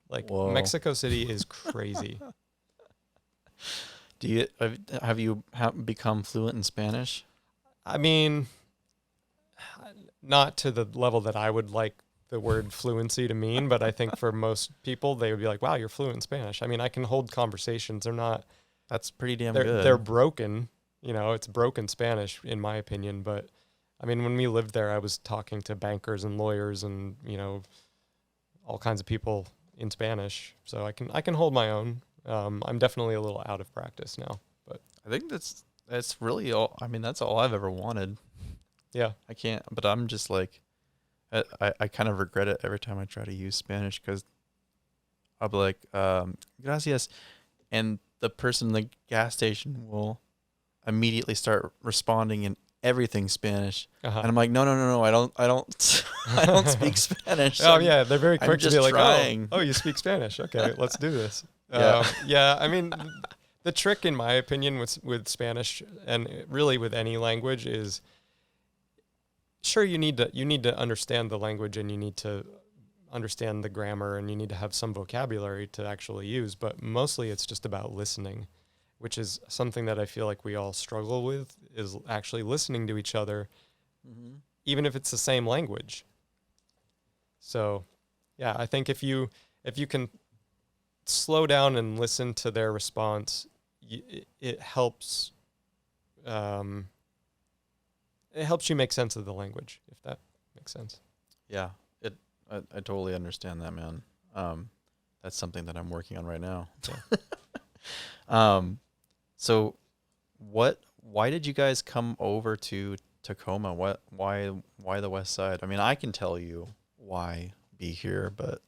Speaker 2: Like
Speaker 1: Whoa.
Speaker 2: Mexico City is crazy.
Speaker 1: Have you become fluent in Spanish?
Speaker 2: I mean, not to the level that I would like the word fluency to mean, but I think for most people, they would be like, wow, you're fluent in Spanish. I mean, I can hold conversations. They're not...
Speaker 1: That's pretty damn good.
Speaker 2: They're broken. You know, it's broken Spanish, in my opinion. But, I mean, when we lived there, I was talking to bankers and lawyers and, you know, all kinds of people in Spanish. So I can hold my own. I'm definitely a little out of practice now. But
Speaker 1: I think that's really all. I mean, that's all I've ever wanted.
Speaker 2: Yeah.
Speaker 1: I can't, but I'm just like... I kind of regret it every time I try to use Spanish because I'll be like, gracias. And the person in the gas station will immediately start responding in everything Spanish. Uh-huh. And I'm like, no, I don't I don't speak Spanish.
Speaker 2: Oh, yeah. They're very quick to be like,
Speaker 1: trying.
Speaker 2: oh, you speak Spanish. Okay, let's do this.
Speaker 1: Yeah.
Speaker 2: Yeah. I mean, the trick, in my opinion, with Spanish and really with any language is, sure, you need to understand the language and you need to understand the grammar and you need to have some vocabulary to actually use, but mostly it's just about listening, which is something that I feel like we all struggle with, is actually listening to each other, even if it's the same language. So, yeah, I think if you can slow down and listen to their response, it helps. It helps you make sense of the language, if that makes sense.
Speaker 1: Yeah, I totally understand that, man. That's something that I'm working on right now. So, so why did you guys come over to Tacoma? Why the West Side? I mean, I can tell you why be here, but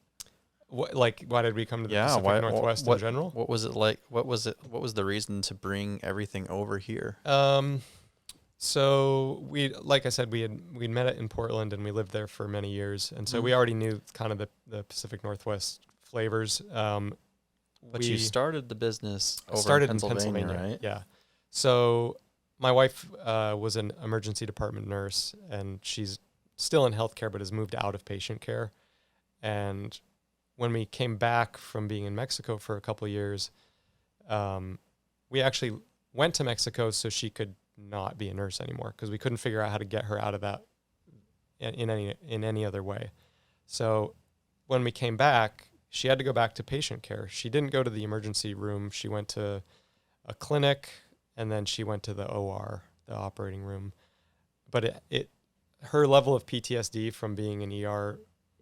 Speaker 2: why did we come to the Pacific Northwest in general?
Speaker 1: What was it like? What was the reason to bring everything over here?
Speaker 2: So like I said, we'd met in Portland and we lived there for many years. And so we already knew kind of the Pacific Northwest flavors.
Speaker 1: But you started the business over in Pennsylvania, right?
Speaker 2: Yeah. So my wife was an emergency department nurse and she's still in healthcare, but has moved out of patient care. And when we came back from being in Mexico for a couple of years, we actually went to Mexico so she could not be a nurse anymore because we couldn't figure out how to get her out of that in any other way. So when we came back, she had to go back to patient care. She didn't go to the emergency room. She went to a clinic, and then she went to the OR, the operating room. But her level of PTSD from being an ER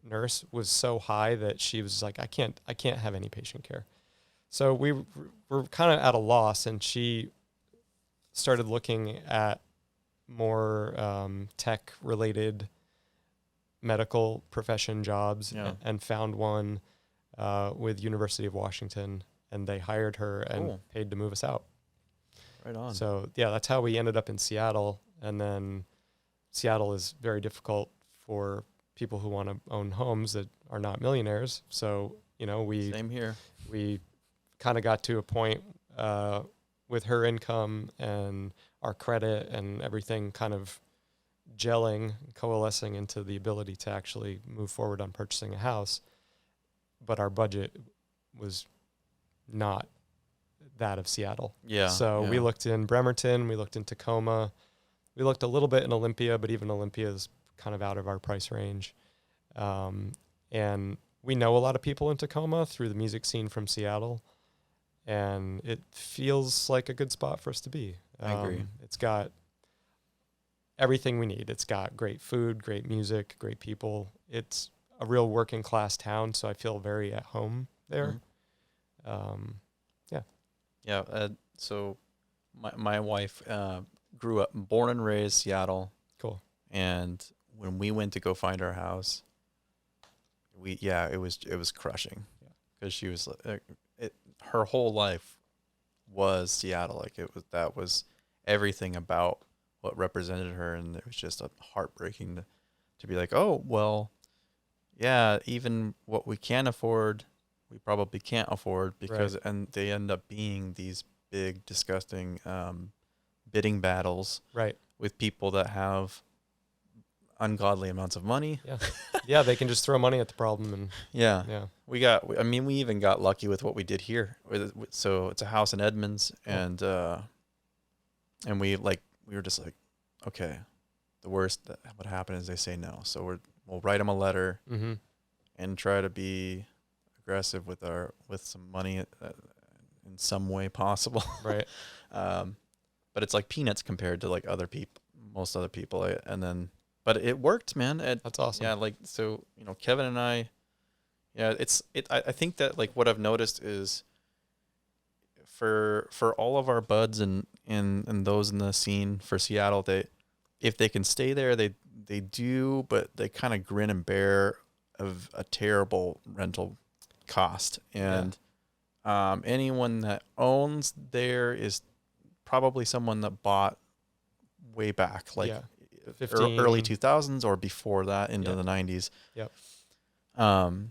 Speaker 2: nurse was so high that she was like, I can't have any patient care. So we were kind of at a loss, and she started looking at more tech-related medical profession jobs, and found one with University of Washington, and they hired her and paid to move us out.
Speaker 1: Right on.
Speaker 2: So yeah, that's how we ended up in Seattle. And then Seattle is very difficult for people who want to own homes that are not millionaires. So,
Speaker 1: Same here.
Speaker 2: We kind of got to a point with her income and our credit and everything kind of gelling, coalescing into the ability to actually move forward on purchasing a house. But our budget was not that of Seattle.
Speaker 1: Yeah.
Speaker 2: So we looked in Bremerton, we looked in Tacoma, we looked a little bit in Olympia, but even Olympia is kind of out of our price range. And we know a lot of people in Tacoma through the music scene from Seattle, and it feels like a good spot for us to be.
Speaker 1: I agree.
Speaker 2: It's got everything we need. It's got great food, great music, great people. It's a real working class town, so I feel very at home there.
Speaker 1: Mm-hmm. So my wife grew up, born and raised Seattle.
Speaker 2: Cool.
Speaker 1: And when we went to go find our house, it was crushing, because she was her whole life was Seattle. Like that was everything about what represented her, and it was just heartbreaking to be like, oh well, yeah, even what we can afford, we probably can't afford, because and they end up being these big, disgusting bidding battles, with people that have ungodly amounts of money.
Speaker 2: Yeah, they can just throw money at the problem, and
Speaker 1: we even got lucky with what we did here. So it's a house in Edmonds, and we were just like, okay, the worst that would happen is they say no. So we'll write them a letter, and try to be aggressive with some money in some way possible.
Speaker 2: Right.
Speaker 1: But it's like peanuts compared to like most other people. But it worked, man.
Speaker 2: That's awesome.
Speaker 1: Yeah. So, Kevin and I, I think that like what I've noticed is for all of our buds and those in the scene for Seattle, if they can stay there, they do, but they kind of grin and bear of a terrible rental cost. And anyone that owns there is probably someone that bought way back, like 15, early 2000s or before that, into the 90s.
Speaker 2: Yep.
Speaker 1: And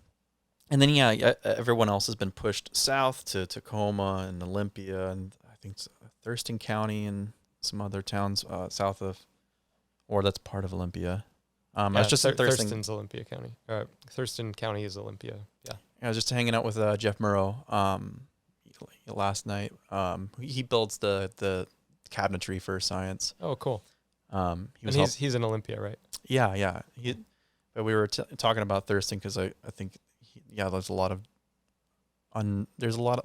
Speaker 1: then everyone else has been pushed south to Tacoma and Olympia, and I think Thurston County and some other towns south of, or that's part of Olympia. I was just
Speaker 2: Thurston's Olympia County. Thurston County is Olympia. Yeah. I
Speaker 1: was just hanging out with Jeff Murrow last night. He builds the cabinetry for science.
Speaker 2: Oh, cool. He's in Olympia, right?
Speaker 1: Yeah. But we were talking about Thurston because I think there's a lot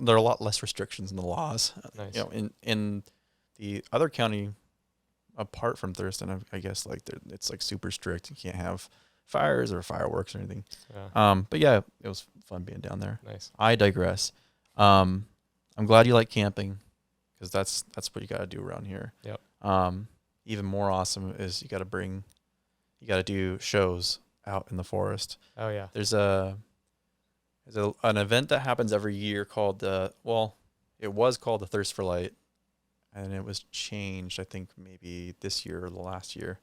Speaker 1: there are a lot less restrictions in the laws.
Speaker 2: Nice.
Speaker 1: In the other county apart from Thurston, I guess it's like super strict. You can't have fires or fireworks or anything. Yeah. But yeah, it was fun being down there.
Speaker 2: Nice.
Speaker 1: I digress. I'm glad you like camping, because that's what you got to do around here.
Speaker 2: Yep.
Speaker 1: Even more awesome is you got to do shows out in the forest.
Speaker 2: Oh yeah.
Speaker 1: There's an event that happens every year called it was called the Thirst for Light, and it was changed, I think maybe this year or the last year.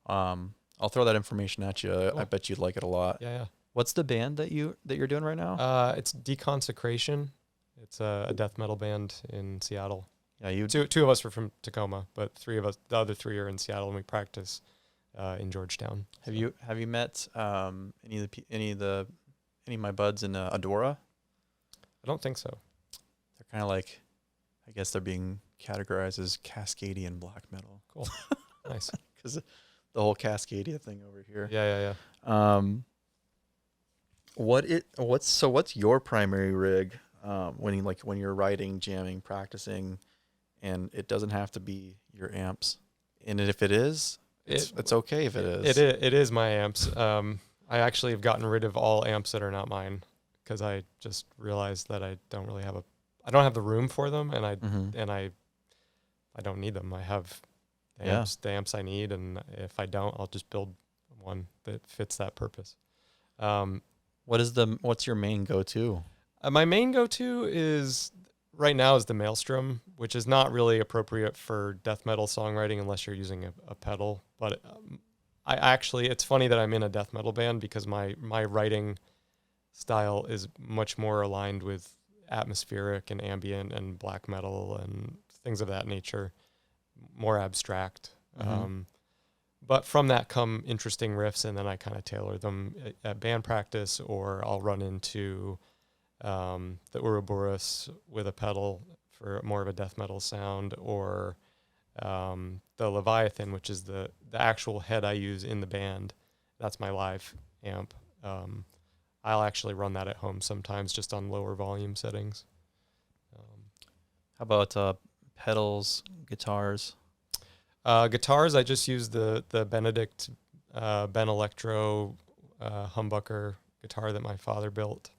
Speaker 1: I'll throw that information at you. Cool. I bet you'd like it a lot.
Speaker 2: Yeah.
Speaker 1: What's the band that you're doing right now?
Speaker 2: It's Deconsecration. It's a death metal band in Seattle.
Speaker 1: Yeah,
Speaker 2: two of us are from Tacoma, but the other three are in Seattle, and we practice in Georgetown.
Speaker 1: Have you met any of my buds in Adora?
Speaker 2: I don't think so.
Speaker 1: They're kind of like, I guess they're being categorized as Cascadian black metal.
Speaker 2: Cool. Nice.
Speaker 1: Because the whole Cascadia thing over here.
Speaker 2: Yeah.
Speaker 1: What's your primary rig when you're writing, jamming, practicing, and it doesn't have to be your amps. And if it is, it's okay if it is.
Speaker 2: It is my amps. I actually have gotten rid of all amps that are not mine because I just realized that I don't have the room for them, and I don't need them. I have the amps I need, and if I don't, I'll just build one that fits that purpose.
Speaker 1: What's your main go-to?
Speaker 2: My main go-to is right now is the Maelstrom, which is not really appropriate for death metal songwriting unless you're using a pedal. But it's funny that I'm in a death metal band because my writing style is much more aligned with atmospheric and ambient and black metal and things of that nature, more abstract. But from that come interesting riffs, and then I kind of tailor them at band practice, or I'll run into the Ouroboros with a pedal for more of a death metal sound, or the Leviathan, which is the actual head I use in the band. That's my live amp. I'll actually run that at home sometimes just on lower volume settings.
Speaker 1: How about pedals, guitars?
Speaker 2: Guitars, I just use the Benedict Ben Electro humbucker guitar that my father built.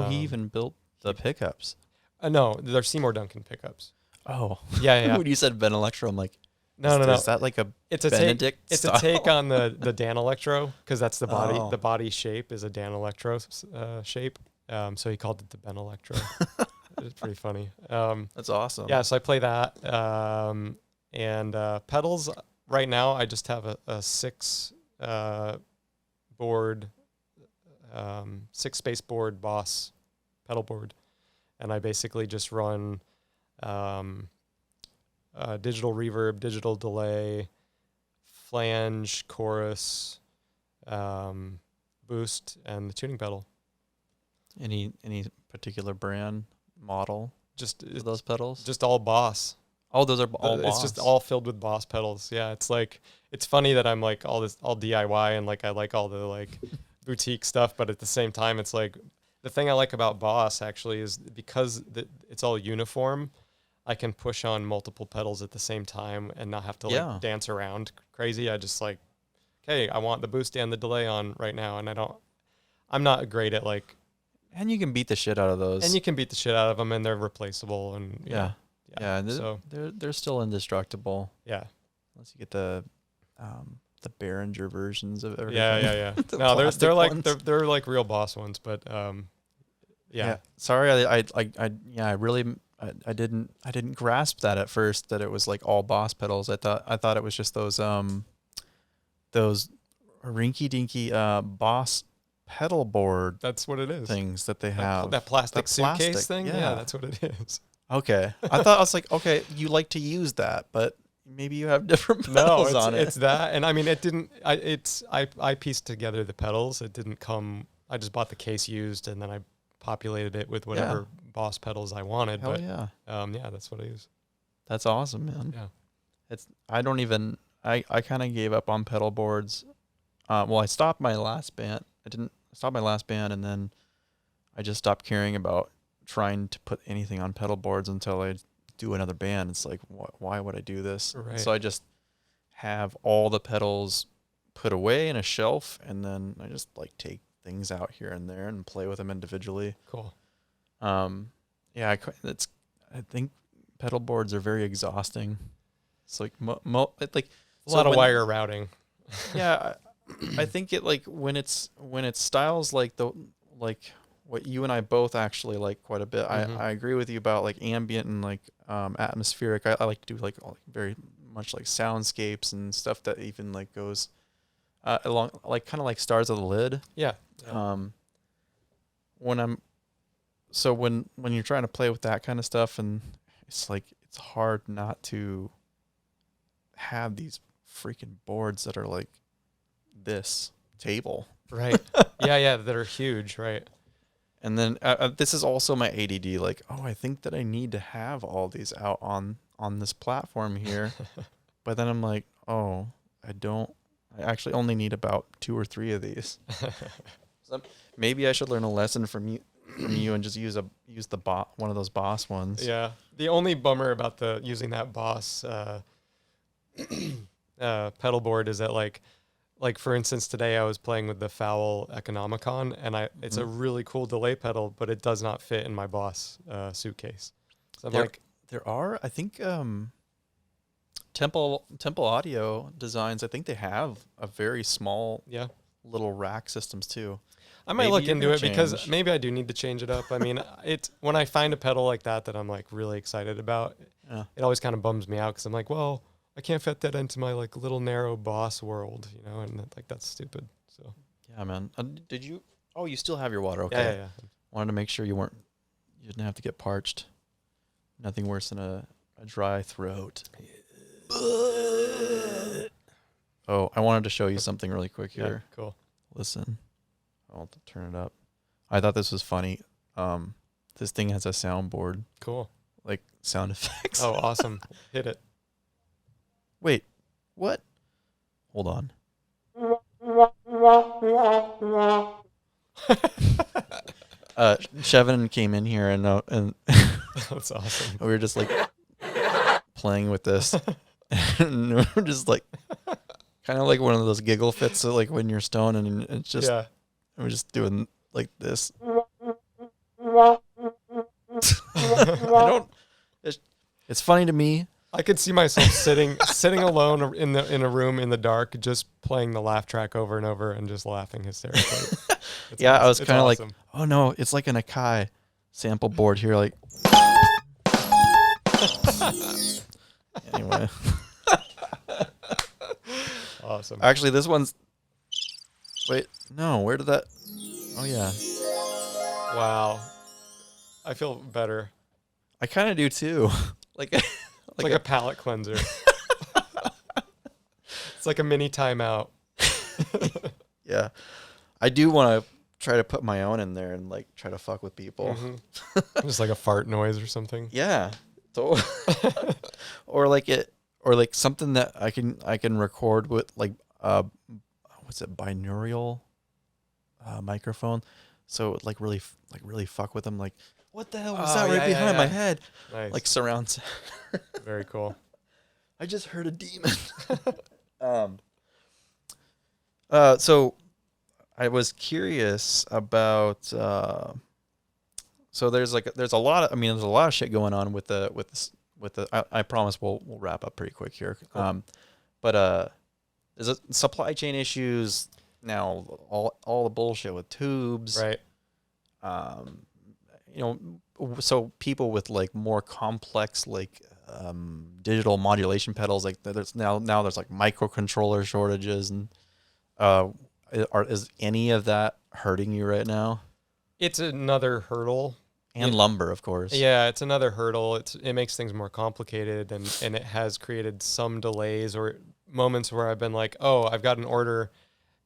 Speaker 1: He even built the pickups.
Speaker 2: No, they're Seymour Duncan pickups.
Speaker 1: Oh.
Speaker 2: Yeah.
Speaker 1: When you said Ben Electro, I'm like,
Speaker 2: no.
Speaker 1: Is that like a Benedict
Speaker 2: It's
Speaker 1: style?
Speaker 2: a take on the Dan Electro, because that's the body.
Speaker 1: Oh.
Speaker 2: The body shape is a Dan Electro shape. So he called it the Ben Electro. It's pretty funny.
Speaker 1: That's awesome.
Speaker 2: Yeah, so I play that. And pedals, right now, I just have a 6 board, 6-space board Boss pedal board. And I basically just run digital reverb, digital delay, flange, chorus, boost, and the tuning pedal.
Speaker 1: Any particular brand, model
Speaker 2: Just
Speaker 1: of those pedals?
Speaker 2: Just all Boss.
Speaker 1: Oh, those are all Boss.
Speaker 2: It's just all filled with Boss pedals. Yeah, it's funny that I'm like all DIY, and like I like all the like boutique stuff, but at the same time, it's like the thing I like about Boss actually is because it's all uniform. I can push on multiple pedals at the same time and not have to dance around crazy. I just like, okay, I want the boost and the delay on right now, and I'm not great at like.
Speaker 1: And you can beat the shit out of those.
Speaker 2: And you can beat the shit out of them, and they're replaceable, and
Speaker 1: yeah. So they're still indestructible.
Speaker 2: Yeah.
Speaker 1: Unless you get the Behringer versions of everything.
Speaker 2: Yeah. No, they're like real Boss ones, but yeah.
Speaker 1: Sorry, I didn't grasp that at first, that it was like all Boss pedals. I thought it was just those rinky dinky Boss pedal board.
Speaker 2: That's what it is.
Speaker 1: Things that they have.
Speaker 2: That plastic suitcase thing. Yeah, that's what it is.
Speaker 1: Okay. I was like, okay, you like to use that, but maybe you have different pedals on it.
Speaker 2: No, it's that. And I mean, it didn't, I pieced together the pedals. It didn't come, I just bought the case used, and then I populated it with whatever Boss pedals I wanted.
Speaker 1: Hell yeah.
Speaker 2: That's what I use.
Speaker 1: That's awesome, man.
Speaker 2: Yeah.
Speaker 1: I kind of gave up on pedal boards. I stopped my last band. I stopped my last band, and then I just stopped caring about trying to put anything on pedal boards until I do another band. It's like, why would I do this?
Speaker 2: Right.
Speaker 1: So I just have all the pedals put away in a shelf, and then I just like take things out here and there and play with them individually.
Speaker 2: Cool.
Speaker 1: I think pedal boards are very exhausting. It's like a
Speaker 2: lot of wire routing.
Speaker 1: Yeah. I think it like when it's styles like what you and I both actually like quite a bit.
Speaker 2: Mm-hmm.
Speaker 1: I agree with you about like ambient and like atmospheric. I like to do like very much like soundscapes and stuff that even like goes along like kind of like Stars of the Lid.
Speaker 2: Yeah.
Speaker 1: When you're trying to play with that kind of stuff, and it's like it's hard not to have these freaking boards that are like this table.
Speaker 2: Right. Yeah, that are huge, right.
Speaker 1: And then this is also my ADD. Like, oh, I think that I need to have all these out on this platform here. But then I'm like, oh, I don't. I actually only need about 2 or 3 of these. So maybe I should learn a lesson from you and just use one of those Boss ones.
Speaker 2: Yeah. The only bummer about using that Boss pedal board is that like for instance, today I was playing with the Fowl Economicon, and it's a really cool delay pedal, but it does not fit in my Boss suitcase. So
Speaker 1: there are, I think, Temple Audio Designs, I think they have a very small little rack systems too.
Speaker 2: I might look into it because maybe I do need to change it up. I mean, when I find a pedal like that I'm like really excited about, it always kind of bums me out because I'm like, well, I can't fit that into my like little narrow Boss world, and like that's stupid. So
Speaker 1: yeah, man. Did you? Oh, you still have your water? Okay.
Speaker 2: Yeah.
Speaker 1: Wanted to make sure you didn't have to get parched. Nothing worse than a dry throat. Oh, I wanted to show you something really quick here.
Speaker 2: Yeah, cool.
Speaker 1: Listen. I'll turn it up. I thought this was funny. This thing has a soundboard.
Speaker 2: Cool.
Speaker 1: Like sound effects.
Speaker 2: Oh, awesome. Hit it.
Speaker 1: Wait, what? Hold on. Chevin came in here and
Speaker 2: that's awesome.
Speaker 1: we were just like playing with this, and we're just like kind of like one of those giggle fits, so like when you're stoned and it's just we're just doing like this. It's funny to me.
Speaker 2: I could see myself sitting alone in a room in the dark, just playing the laugh track over and over and just laughing hysterically.
Speaker 1: Yeah, awesome. I was kind of like, oh no, it's like an Akai sample board here, like. Anyway.
Speaker 2: Awesome.
Speaker 1: Actually, this one's. Wait, no, where did that? Oh yeah.
Speaker 2: Wow. I feel better.
Speaker 1: I kind of do too.
Speaker 2: Like a palate cleanser. It's like a mini timeout.
Speaker 1: Yeah. I do want to try to put my own in there and like try to fuck with people.
Speaker 2: Mm-hmm. Just like a fart noise or something.
Speaker 1: Yeah. So, or like something that I can record with like what's it, binaural microphone. So like really fuck with them, like what the hell was that behind my head?
Speaker 2: Nice.
Speaker 1: Like surround sound.
Speaker 2: Very cool.
Speaker 1: I just heard a demon. So I was curious about so there's a lot of shit going on with the I promise we'll wrap up pretty quick here. Cool. But there's a supply chain issues now, all the bullshit with tubes.
Speaker 2: Right.
Speaker 1: So people with like more complex like digital modulation pedals, like there's like microcontroller shortages, and is any of that hurting you right now?
Speaker 2: It's another hurdle.
Speaker 1: And lumber, of course.
Speaker 2: Yeah, it's another hurdle. It makes things more complicated, and it has created some delays or moments where I've been like, oh, I've got an order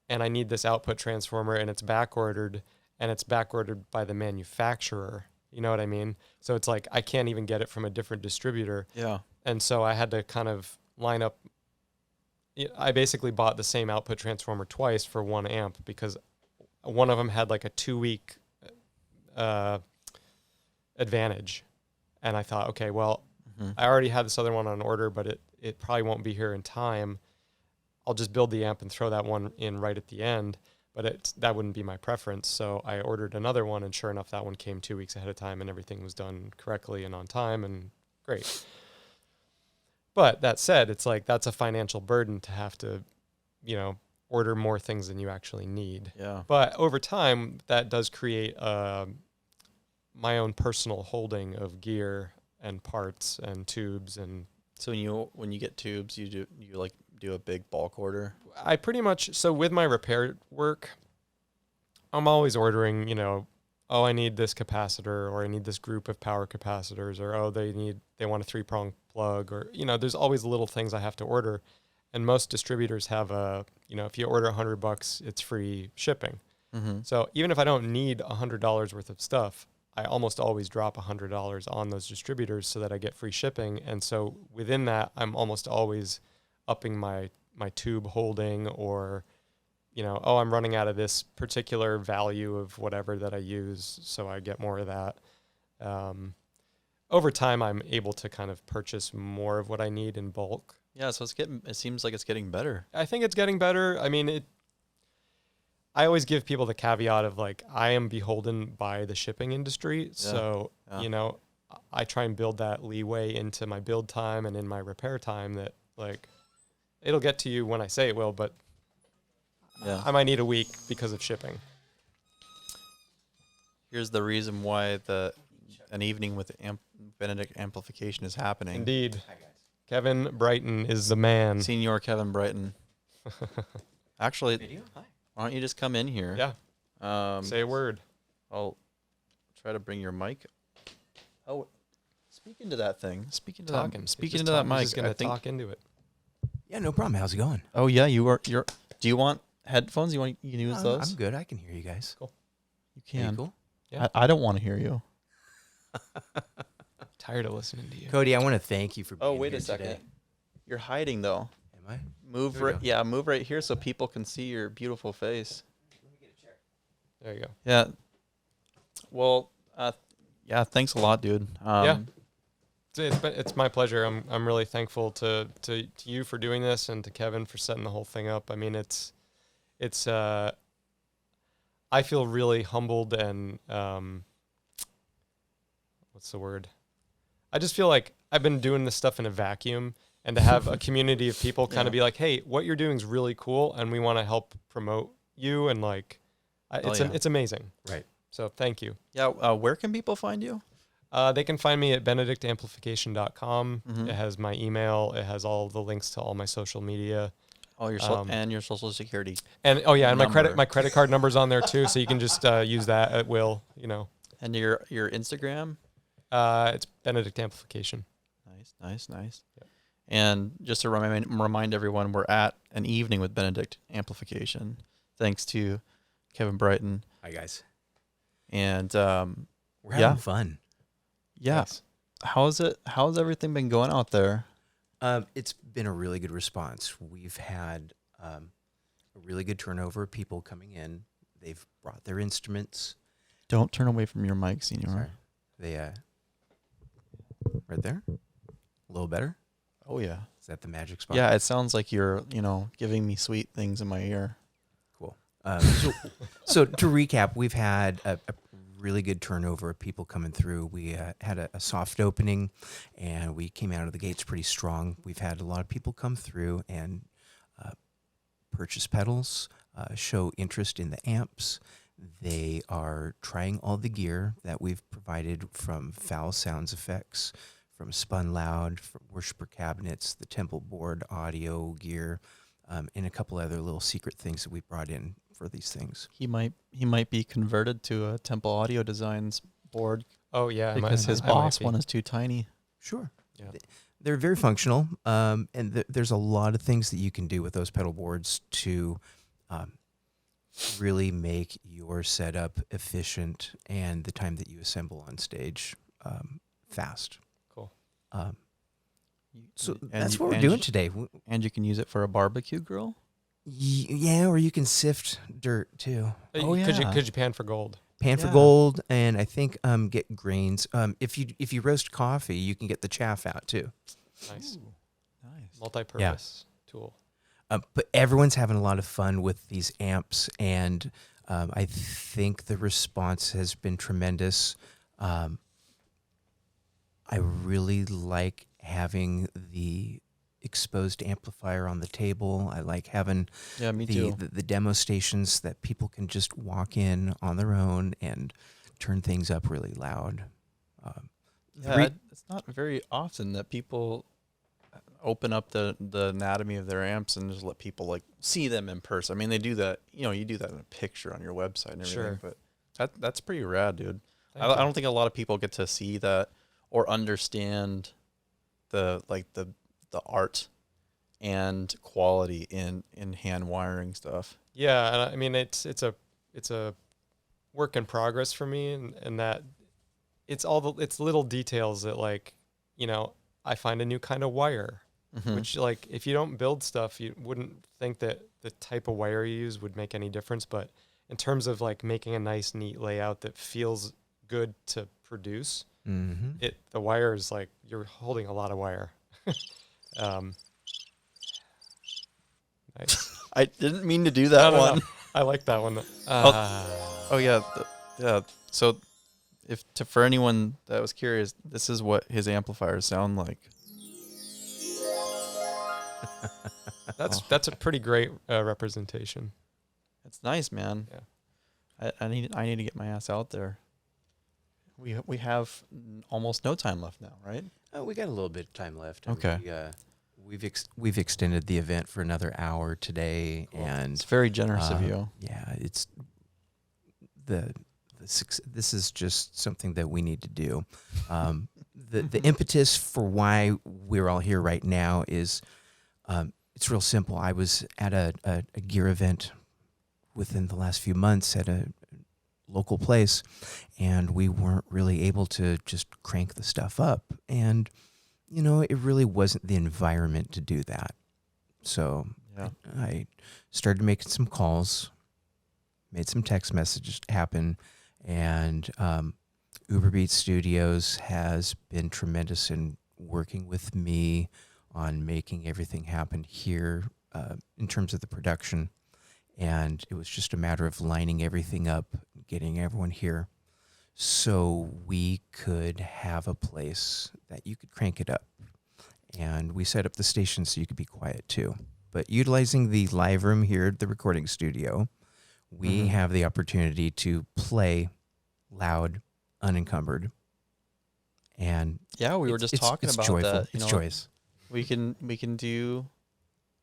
Speaker 2: and I need this output transformer, and it's back ordered, and it's back ordered by the manufacturer. You know what I mean? So it's like I can't even get it from a different distributor.
Speaker 1: Yeah. And
Speaker 2: so I had to kind of line up. I basically bought the same output transformer twice for 1 amp because one of them had like a 2-week advantage. And I thought, okay, well, I already had this other one on order, but it probably won't be here in time. I'll just build the amp and throw that one in right at the end. But that wouldn't be my preference. So I ordered another one, and sure enough, that one came 2 weeks ahead of time, and everything was done correctly and on time, and great. But that said, it's like that's a financial burden to have to, order more things than you actually need.
Speaker 1: Yeah.
Speaker 2: But over time, that does create my own personal holding of gear and parts and tubes. And
Speaker 1: so when you get tubes, you do a big bulk order?
Speaker 2: I pretty much, so with my repair work, I'm always ordering, I need this capacitor, or I need this group of power capacitors, or they want a 3-prong plug, or there's always little things I have to order. And most distributors have if you order $100, it's free shipping.
Speaker 1: Mm-hmm.
Speaker 2: So even if I don't need $100 worth of stuff, I almost always drop $100 on those distributors so that I get free shipping. And so within that, I'm almost always upping my tube holding, or, I'm running out of this particular value of whatever that I use, so I get more of that. Over time, I'm able to kind of purchase more of what I need in bulk.
Speaker 1: Yeah, so it seems like it's getting better.
Speaker 2: I think it's getting better. I mean, I always give people the caveat of like, I am beholden by the shipping industry. So, I try and build that leeway into my build time and in my repair time that like, it'll get to you when I say it will, but I might need a week because of shipping.
Speaker 1: Here's the reason why an evening with Benedict Amplification is happening.
Speaker 2: Indeed. Hi, guys. Kevin Brighton is the man.
Speaker 1: Senior Kevin Brighton. Actually, why don't you just come in here?
Speaker 2: Yeah. Say a word.
Speaker 1: I'll try to bring your mic. Oh, speak into that thing. Speak into that mic.
Speaker 2: Just gonna talk into it.
Speaker 3: Yeah, no problem. How's it going?
Speaker 1: Oh yeah, you're. Do you want headphones? You can use those?
Speaker 3: I'm good. I can hear you guys.
Speaker 2: Cool.
Speaker 1: You can.
Speaker 3: Cool.
Speaker 2: Yeah.
Speaker 1: I don't want to hear you.
Speaker 2: Tired of listening to you,
Speaker 3: Cody. I want to thank you for being
Speaker 1: wait
Speaker 3: here
Speaker 1: a second.
Speaker 3: today.
Speaker 1: You're hiding though.
Speaker 3: Am I?
Speaker 1: Move right here so people can see your beautiful face.
Speaker 2: Let me get a chair. There you go.
Speaker 1: Yeah. Well, thanks a lot, dude.
Speaker 2: It's my pleasure. I'm really thankful to you for doing this, and to Kevin for setting the whole thing up. I mean, it's I feel really humbled and what's the word? I just feel like I've been doing this stuff in a vacuum, and to have a community of people kind of be like, "Hey, what you're doing is really cool, and we want to help promote you," and like, it's amazing.
Speaker 3: Right.
Speaker 2: So thank you.
Speaker 1: Yeah. Where can people find you?
Speaker 2: They can find me at benedictamplification.com.
Speaker 1: Mm-hmm.
Speaker 2: It has my email. It has all the links to all my social media.
Speaker 1: All your and your social security.
Speaker 2: And my credit card number's on there too, so you can just use that at will.
Speaker 1: And your Instagram.
Speaker 2: It's Benedict Amplification.
Speaker 1: Nice.
Speaker 2: Yep.
Speaker 1: And just to remind everyone, we're at an evening with Benedict Amplification, thanks to Kevin Brighton.
Speaker 3: Hi guys.
Speaker 1: And
Speaker 3: we're having fun.
Speaker 1: Yeah.
Speaker 2: Nice.
Speaker 1: How's everything been going out there?
Speaker 3: It's been a really good response. We've had a really good turnover of people coming in. They've brought their instruments.
Speaker 1: Don't turn away from your mic, Senior.
Speaker 3: Sorry. They right there. A little better.
Speaker 1: Oh yeah.
Speaker 3: Is that the magic spot?
Speaker 1: Yeah, it sounds like you're giving me sweet things in my ear.
Speaker 3: Cool. So to recap, we've had a really good turnover of people coming through. We had a soft opening, and we came out of the gates pretty strong. We've had a lot of people come through and purchase pedals, show interest in the amps. They are trying all the gear that we've provided, from Fowl Sounds effects, from Spun Loud, from worshiper cabinets, the temple board, audio gear, and a couple other little secret things that we brought in for these things.
Speaker 1: He might be converted to a Temple Audio Designs board.
Speaker 2: Oh yeah,
Speaker 1: because his boss one is too tiny.
Speaker 3: Sure.
Speaker 2: Yeah.
Speaker 3: They're very functional, and there's a lot of things that you can do with those pedal boards to really make your setup efficient and the time that you assemble on stage fast.
Speaker 2: Cool.
Speaker 3: So that's what we're doing today.
Speaker 1: And you can use it for a barbecue grill?
Speaker 3: Yeah, or you can sift dirt too.
Speaker 2: Oh yeah. Could you pan for gold?
Speaker 3: Pan for gold, and I think get grains. If you roast coffee, you can get the chaff out too.
Speaker 2: Nice.
Speaker 1: Ooh, nice.
Speaker 2: Multi-purpose tool.
Speaker 3: But everyone's having a lot of fun with these amps, and I think the response has been tremendous. I really like having the exposed amplifier on the table. I like having the demo stations that people can just walk in on their own and turn things up really loud.
Speaker 1: It's not very often that people open up the anatomy of their amps and just let people see them in person. I mean, they do that. You do that in a picture on your website and everything.
Speaker 2: Sure.
Speaker 1: But that's pretty rad, dude. I don't think a lot of people get to see that or understand the art and quality in hand wiring stuff.
Speaker 2: Yeah, and I mean it's a work in progress for me, and that it's little details that, like, you know, I find a new kind of wire, which, like, if you don't build stuff, you wouldn't think that the type of wire you use would make any difference. But in terms of, like, making a nice, neat layout that feels good to produce, the wire is like, you're holding a lot of wire. Nice.
Speaker 1: I didn't mean to do that one.
Speaker 2: No. I like that one.
Speaker 1: Oh yeah, yeah. So, for anyone that was curious, this is what his amplifiers sound like.
Speaker 2: That's a pretty great representation.
Speaker 1: It's nice, man.
Speaker 2: Yeah.
Speaker 1: I need to get my ass out there. We have almost no time left now, right?
Speaker 3: Oh, we got a little bit of time left.
Speaker 1: Okay.
Speaker 3: We've extended the event for another hour today, and
Speaker 1: It's very generous of you.
Speaker 3: Yeah, it's this is just something that we need to do. The impetus for why we're all here right now is it's real simple. I was at a gear event within the last few months at a local place, and we weren't really able to just crank the stuff up, and you know, it really wasn't the environment to do that. So
Speaker 1: Yeah.
Speaker 3: I started making some calls, made some text messages happen, and Uber Beatz Studios has been tremendous in working with me on making everything happen here in terms of the production. And it was just a matter of lining everything up, getting everyone here, so we could have a place that you could crank it up. And we set up the station so you could be quiet too. But utilizing the live room here at the recording studio, we have the opportunity to play loud, unencumbered. And
Speaker 1: Yeah, we were just talking about
Speaker 3: joyful.
Speaker 1: that.
Speaker 3: It's joyous.
Speaker 1: We can do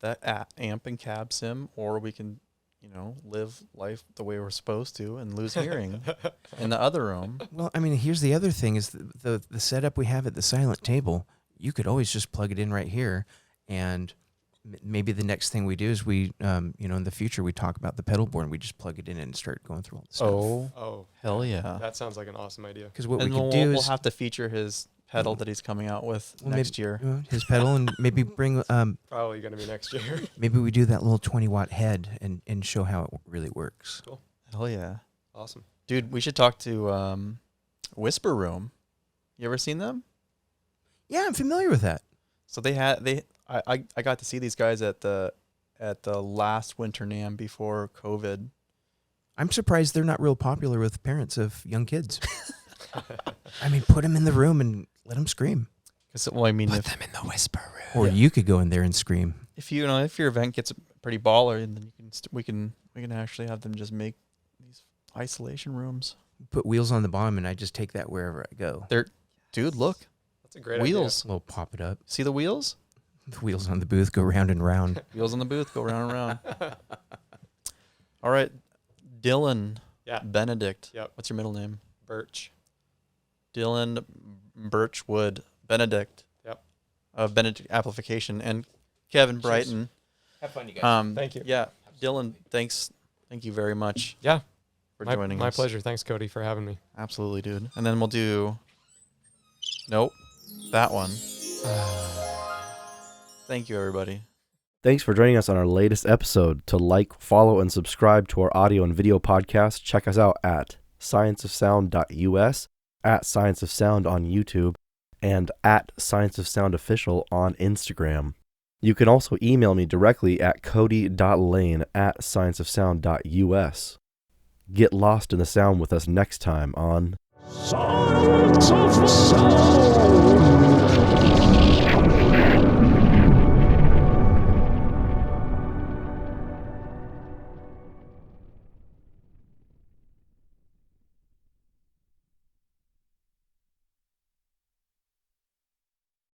Speaker 1: that amp and cab sim, or we can, you know, live life the way we're supposed to and lose hearing in the other room.
Speaker 3: Well, I mean, here's the other thing is the setup we have at the silent table, you could always just plug it in right here. And maybe the next thing we do is we, you know, in the future, we talk about the pedal board and we just plug it in and start going through all the stuff.
Speaker 2: Oh,
Speaker 1: hell yeah.
Speaker 2: that sounds like an awesome idea.
Speaker 3: Because what
Speaker 1: And
Speaker 3: we could
Speaker 1: we'll
Speaker 3: do is
Speaker 1: have to feature his pedal that he's coming out with next year.
Speaker 3: His pedal, and maybe bring,
Speaker 2: Probably going to be next year.
Speaker 3: maybe we do that little 20-watt head and show how it really works.
Speaker 2: Cool.
Speaker 1: Hell yeah.
Speaker 2: Awesome.
Speaker 1: Dude, we should talk to Whisper Room. You ever seen them?
Speaker 3: Yeah, I'm familiar with that.
Speaker 1: So I got to see these guys at the last Winter NAMM before COVID.
Speaker 3: I'm surprised they're not real popular with parents of young kids. I mean, put them in the room and let them scream.
Speaker 1: Well, I mean,
Speaker 3: Put them in the whisper room. Or you could go in there and scream.
Speaker 1: if your event gets pretty baller, then we can actually have them just make these isolation rooms.
Speaker 3: Put wheels on the bottom, and I just take that wherever I go.
Speaker 1: Dude, look,
Speaker 2: That's a great
Speaker 1: wheels.
Speaker 3: We'll pop it up.
Speaker 1: See the wheels?
Speaker 3: The wheels on the booth go round and round.
Speaker 1: Wheels on the booth go round and round. All right, Dylan.
Speaker 2: Yeah.
Speaker 1: Benedict.
Speaker 2: Yep.
Speaker 1: What's your middle name?
Speaker 2: Birch.
Speaker 1: Dylan Birchwood Benedict.
Speaker 2: Yep.
Speaker 1: Of Benedict Amplification, and Kevin Brighton.
Speaker 3: Have fun, you guys.
Speaker 2: Thank you.
Speaker 1: Yeah, Dylan, thank you very much.
Speaker 2: Yeah.
Speaker 1: For joining us.
Speaker 2: My pleasure. Thanks, Cody, for having me.
Speaker 1: Absolutely, dude. And then we'll do. Nope, that one. Thank you, everybody.
Speaker 4: Thanks for joining us on our latest episode. To like, follow, and subscribe to our audio and video podcast, check us out at scienceofsound.us, at Science of Sound on YouTube, and at Science of Sound Official on Instagram. You can also email me directly at cody.lane@scienceofsound.us. Get lost in the sound with us next time on
Speaker 5: Science of Sound.